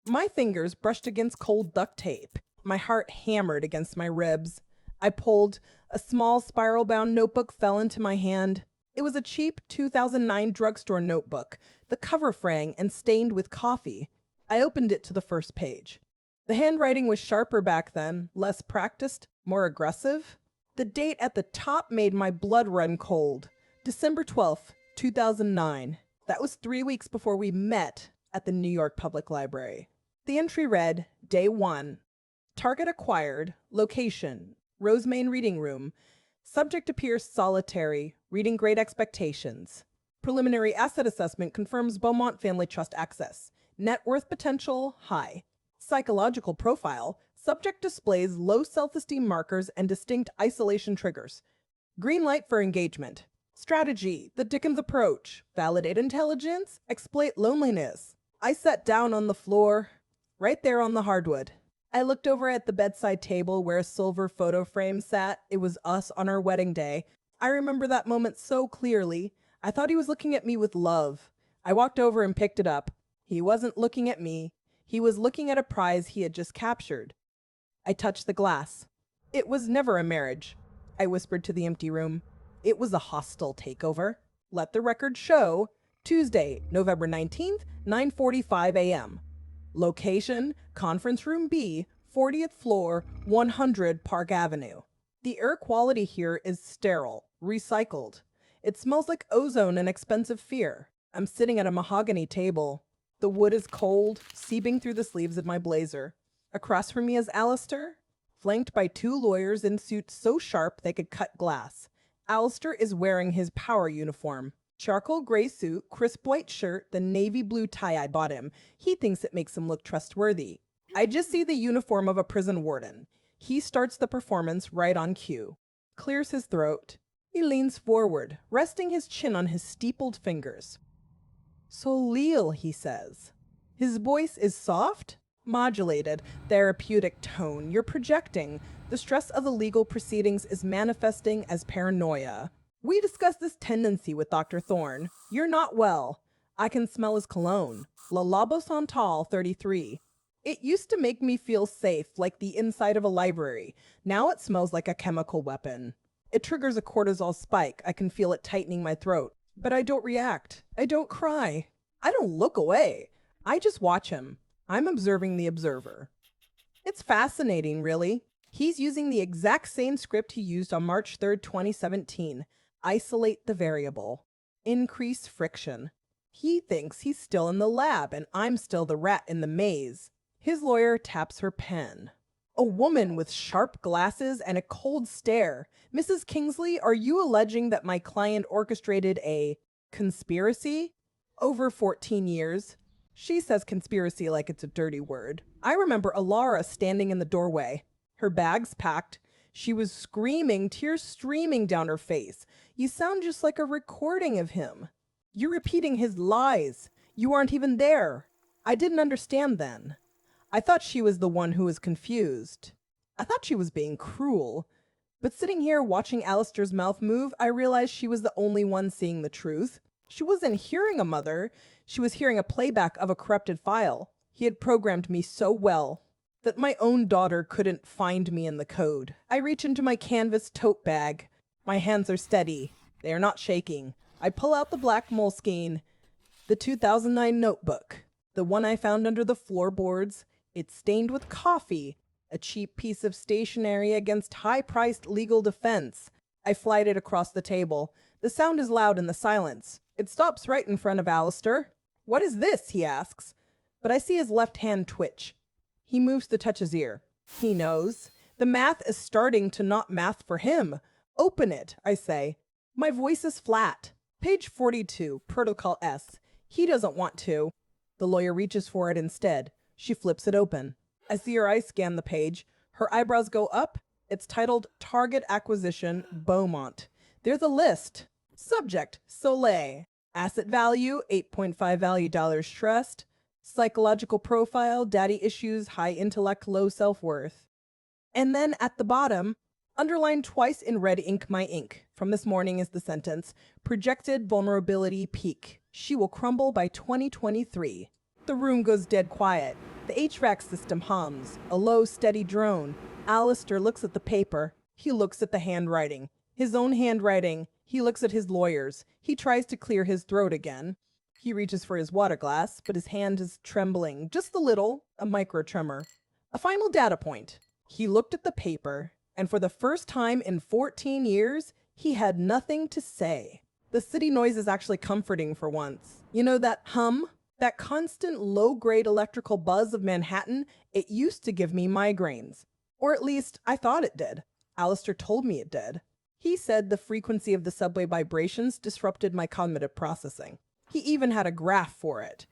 My fingers brushed against cold duct tape. My heart hammered against my ribs. I pulled. A small spiral-bound notebook fell into my hand. It was a cheap 2009 drugstore notebook, the cover fraying and stained with coffee. I opened it to the first page. The handwriting was sharper back then, less practiced, more aggressive. The date at the top made my blood run cold. December 12th, 2009. That was 3 weeks before we met at the New York Public Library. The entry read, Day 1. Target acquired. Location, Rosemain Reading Room. Subject appears solitary. Reading Great Expectations. Preliminary asset assessment confirms Beaumont Family Trust access. Net worth potential, high. Psychological profile. Subject displays low self-esteem markers and distinct isolation triggers. Green light for engagement. Strategy, the Dickens approach. Validate intelligence, exploit loneliness. I sat down on the floor, right there on the hardwood. I looked over at the bedside table where a silver photo frame sat. It was us on our wedding day. I remember that moment so clearly. I thought he was looking at me with love. I walked over and picked it up. He wasn't looking at me. He was looking at a prize he had just captured. I touched the glass. It was never a marriage, I whispered to the empty room. It was a hostile takeover. Let the record show. Tuesday, November 19th, 9:45 a.m. Location, Conference Room B, 40th floor, 100 Park Avenue. The air quality here is sterile. Recycled. It smells like ozone and expensive fear. I'm sitting at a mahogany table. The wood is cold, seeping through the sleeves of my blazer. Across from me is Alistair, flanked by two lawyers in suits so sharp they could cut glass. Alistair is wearing his power uniform. Charcoal gray suit, crisp white shirt, the navy blue tie I bought him. He thinks it makes him look trustworthy. I just see the uniform of a prison warden. He starts the performance right on cue. Clears his throat. He leans forward, resting his chin on his steepled fingers. "So Leal," he says. His voice is soft, modulated, therapeutic tone. You're projecting. The stress of the legal proceedings is manifesting as paranoia. We discussed this tendency with Dr. Thorne. You're not well. I can smell his cologne. La Labo Santal 33. It used to make me feel safe, like the inside of a library. Now it smells like a chemical weapon. It triggers a cortisol spike. I can feel it tightening my throat. But I don't react. I don't cry. I don't look away. I just watch him. I'm observing the observer. It's fascinating, really. He's using the exact same script he used on March 3rd, 2017. Isolate the variable. Increase friction. He thinks he's still in the lab and I'm still the rat in the maze. His lawyer taps her pen. A woman with sharp glasses and a cold stare. "Mrs. Kingsley, are you alleging that my client orchestrated a conspiracy?" "Over 14 years. She says conspiracy like it's a dirty word. I remember Elara standing in the doorway. Her bags packed. She was screaming, tears streaming down her face. You sound just like a recording of him. You're repeating his lies. You aren't even there. I didn't understand then. I thought she was the one who was confused. I thought she was being cruel. But sitting here watching Alistair's mouth move, I realized she was the only one seeing the truth. She wasn't hearing a mother. She was hearing a playback of a corrupted file. He had programmed me so well that my own daughter couldn't find me in the code. I reach into my canvas tote bag. My hands are steady. They are not shaking. I pull out the black Moleskine, the 2009 notebook, the one I found under the floorboards. It's stained with coffee, a cheap piece of stationery against high-priced legal defense. I flight it across the table. The sound is loud in the silence. It stops right in front of Alistair. "What is this?" he asks. But I see his left hand twitch. He moves to touch his ear. He knows. The math is starting to not math for him. "Open it," I say. My voice is flat. Page 42, Protocol S. He doesn't want to. The lawyer reaches for it instead. She flips it open. I see her eyes scan the page. Her eyebrows go up. It's titled Target Acquisition Beaumont. There's a list. Subject, Soleil. Asset value, 8.5 value dollars trust. Psychological profile, daddy issues, high intellect, low self-worth. And then at the bottom, underlined twice in red ink my ink, from this morning is the sentence, projected vulnerability peak. She will crumble by 2023. The room goes dead quiet. The HVAC system hums, a low, steady drone. Alistair looks at the paper. He looks at the handwriting. His own handwriting. He looks at his lawyer's. He tries to clear his throat again. He reaches for his water glass, but his hand is trembling, just a little, a micro tremor. A final data point. He looked at the paper, and for the first time in 14 years, he had nothing to say. The city noise is actually comforting for once. You know that hum? That constant low-grade electrical buzz of Manhattan? It used to give me migraines. Or at least, I thought it did. Alistair told me it did. He said the frequency of the subway vibrations disrupted my cognitive processing. He even had a graph for it.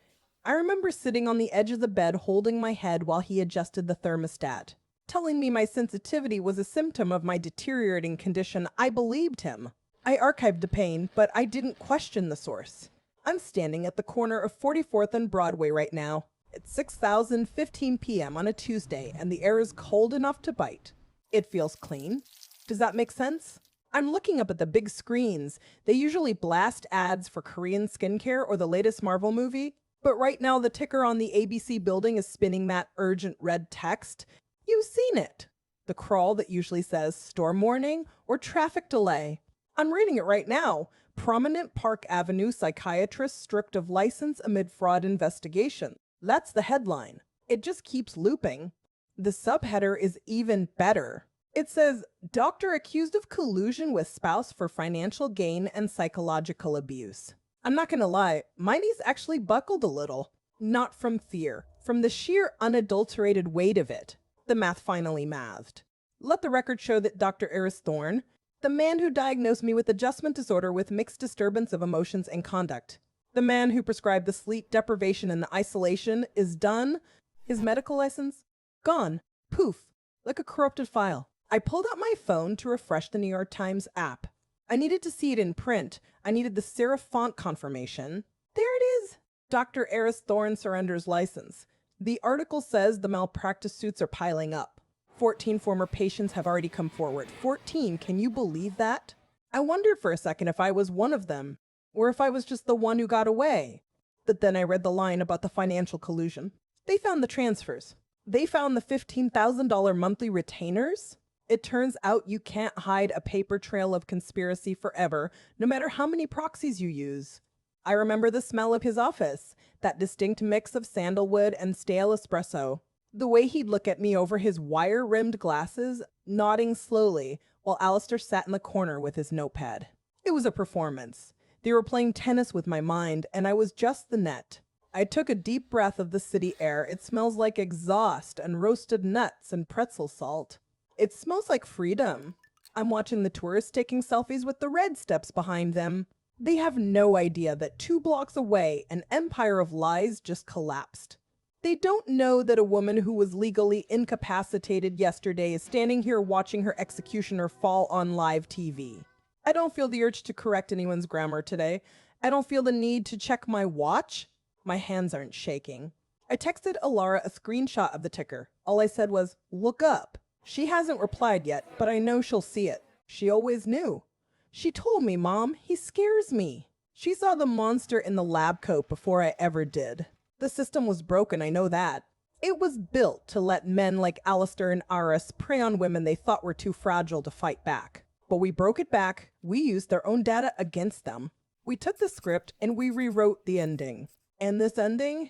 I remember sitting on the edge of the bed holding my head while he adjusted the thermostat. Telling me my sensitivity was a symptom of my deteriorating condition. I believed him. I archived the pain, but I didn't question the source. I'm standing at the corner of 44th and Broadway right now. It's 6:15 p.m. on a Tuesday, and the air is cold enough to bite. It feels clean. Does that make sense? I'm looking up at the big screens. They usually blast ads for Korean skincare or the latest Marvel movie, but right now the ticker on the ABC building is spinning that urgent red text. You've seen it. The crawl that usually says storm warning or traffic delay. I'm reading it right now. Prominent Park Avenue psychiatrist stripped of license amid fraud investigation. That's the headline. It just keeps looping. The subheader is even better. It says, doctor accused of collusion with spouse for financial gain and psychological abuse. I'm not gonna lie, my knees actually buckled a little. Not from fear, from the sheer unadulterated weight of it. The math finally mathed. Let the record show that Dr. Aris Thorne, the man who diagnosed me with adjustment disorder with mixed disturbance of emotions and conduct, the man who prescribed the sleep deprivation and the isolation, is done. His medical license? Gone. Poof. Like a corrupted file. I pulled out my phone to refresh the New York Times app. I needed to see it in print. I needed the serif font confirmation. There it is. Dr. Aris Thorne surrenders license. The article says the malpractice suits are piling up. 14 former patients have already come forward. 14, can you believe that? I wondered for a second if I was one of them, or if I was just the one who got away. But then I read the line about the financial collusion. They found the transfers. They found the $15,000 monthly retainers. It turns out you can't hide a paper trail of conspiracy forever, no matter how many proxies you use. I remember the smell of his office, that distinct mix of sandalwood and stale espresso. The way he'd look at me over his wire-rimmed glasses, nodding slowly, while Alistair sat in the corner with his notepad. It was a performance. They were playing tennis with my mind, and I was just the net. I took a deep breath of the city air. It smells like exhaust and roasted nuts and pretzel salt. It smells like freedom. I'm watching the tourists taking selfies with the red steps behind them. They have no idea that 2 blocks away, an empire of lies just collapsed. They don't know that a woman who was legally incapacitated yesterday is standing here watching her executioner fall on live TV. I don't feel the urge to correct anyone's grammar today. I don't feel the need to check my watch. My hands aren't shaking. I texted Elara a screenshot of the ticker. All I said was, look up. She hasn't replied yet, but I know she'll see it. She always knew. She told me, Mom, he scares me. She saw the monster in the lab coat before I ever did. The system was broken, I know that. It was built to let men like Alistair and Aris prey on women they thought were too fragile to fight back. But we broke it back. We used their own data against them. We took the script and we rewrote the ending. And this ending?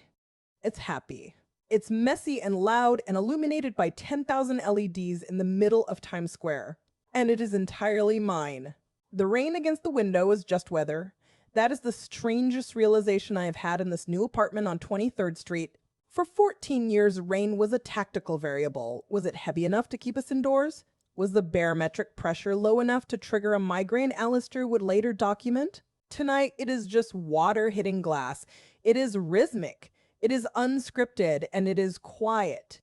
It's happy. It's messy and loud and illuminated by 10,000 LEDs in the middle of Times Square. And it is entirely mine. The rain against the window is just weather. That is the strangest realization I have had in this new apartment on 23rd Street. For 14 years, rain was a tactical variable. Was it heavy enough to keep us indoors? Was the barometric pressure low enough to trigger a migraine Alistair would later document? Tonight, it is just water hitting glass. It is rhythmic. It is unscripted, and it is quiet.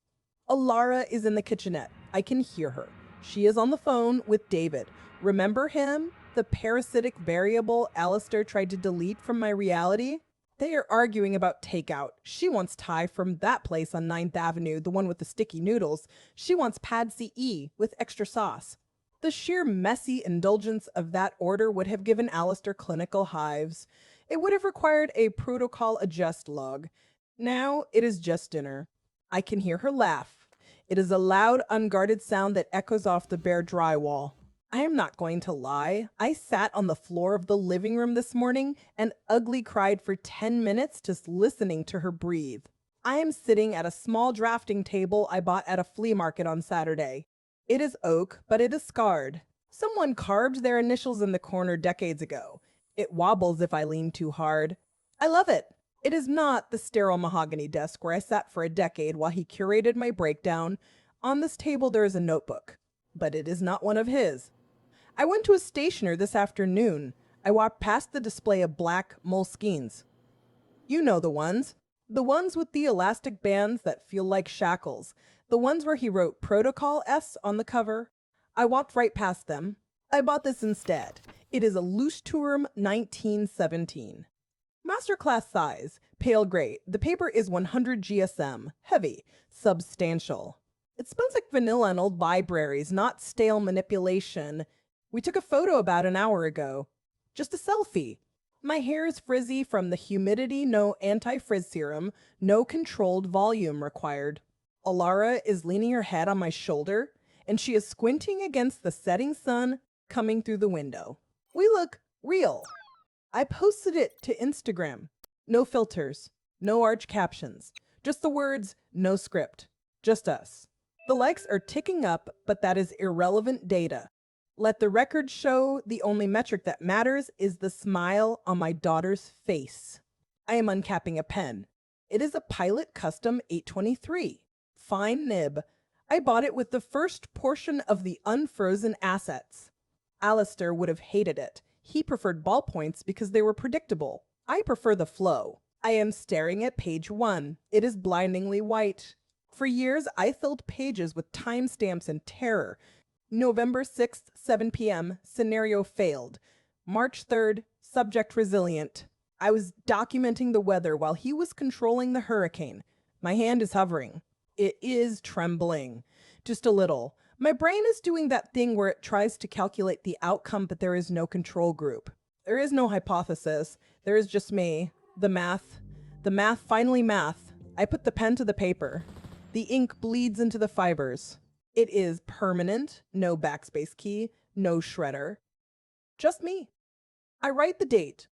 Elara is in the kitchenette. I can hear her. She is on the phone with David. Remember him? The parasitic variable Alistair tried to delete from my reality? They are arguing about takeout. She wants Thai from that place on 9th Avenue, the one with the sticky noodles. She wants pad CE with extra sauce. The sheer messy indulgence of that order would have given Alistair clinical hives. It would have required a protocol adjust log. Now it is just dinner. I can hear her laugh. It is a loud, unguarded sound that echoes off the bare drywall. I am not going to lie. I sat on the floor of the living room this morning and ugly cried for 10 minutes just listening to her breathe. I am sitting at a small drafting table I bought at a flea market on Saturday. It is oak, but it is scarred. Someone carved their initials in the corner decades ago. It wobbles if I lean too hard. I love it. It is not the sterile mahogany desk where I sat for a decade while he curated my breakdown. On this table there is a notebook, but it is not one of his. I went to a stationer this afternoon. I walked past the display of black moleskines. You know the ones. The ones with the elastic bands that feel like shackles. The ones where he wrote Protocol S on the cover. I walked right past them. I bought this instead. It is a Loose Floorboard 1917. Masterclass size, pale gray. The paper is 100 GSM, heavy, substantial. It smells like vanilla and old libraries, not stale manipulation. We took a photo about an hour ago. Just a selfie. My hair is frizzy from the humidity, no anti-frizz serum, no controlled volume required. Elara is leaning her head on my shoulder, and she is squinting against the setting sun coming through the window. We look real. I posted it to Instagram. No filters, no arch captions, just the words, no script, just us. The likes are ticking up, but that is irrelevant data. Let the record show the only metric that matters is the smile on my daughter's face. I am uncapping a pen. It is a Pilot Custom 823. Fine nib. I bought it with the first portion of the unfrozen assets. Alistair would have hated it. He preferred ballpoints because they were predictable. I prefer the flow. I am staring at page 1. It is blindingly white. For years, I filled pages with timestamps and terror. November 6th, 7 p.m., scenario failed. March 3rd, subject resilient. I was documenting the weather while he was controlling the hurricane. My hand is hovering. It is trembling. Just a little. My brain is doing that thing where it tries to calculate the outcome, but there is no control group. There is no hypothesis. There is just me. The math. Finally math. I put the pen to the paper. The ink bleeds into the fibers. It is permanent. No backspace key. No shredder. Just me. I write the date.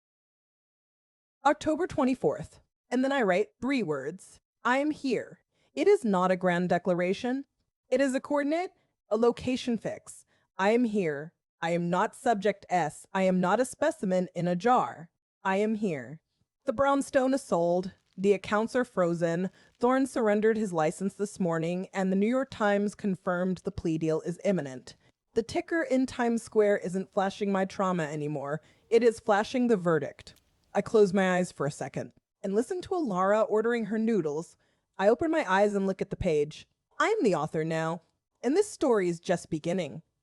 October 24th. And then I write 3 words. I am here. It is not a grand declaration. It is a coordinate, a location fix. I am here. I am not subject S. I am not a specimen in a jar. I am here. The brownstone is sold. The accounts are frozen. Thorne surrendered his license this morning, and the New York Times confirmed the plea deal is imminent. The ticker in Times Square isn't flashing my trauma anymore. It is flashing the verdict. I close my eyes for a second and listen to Elara ordering her noodles. I open my eyes and look at the page. I'm the author now, and this story is just beginning.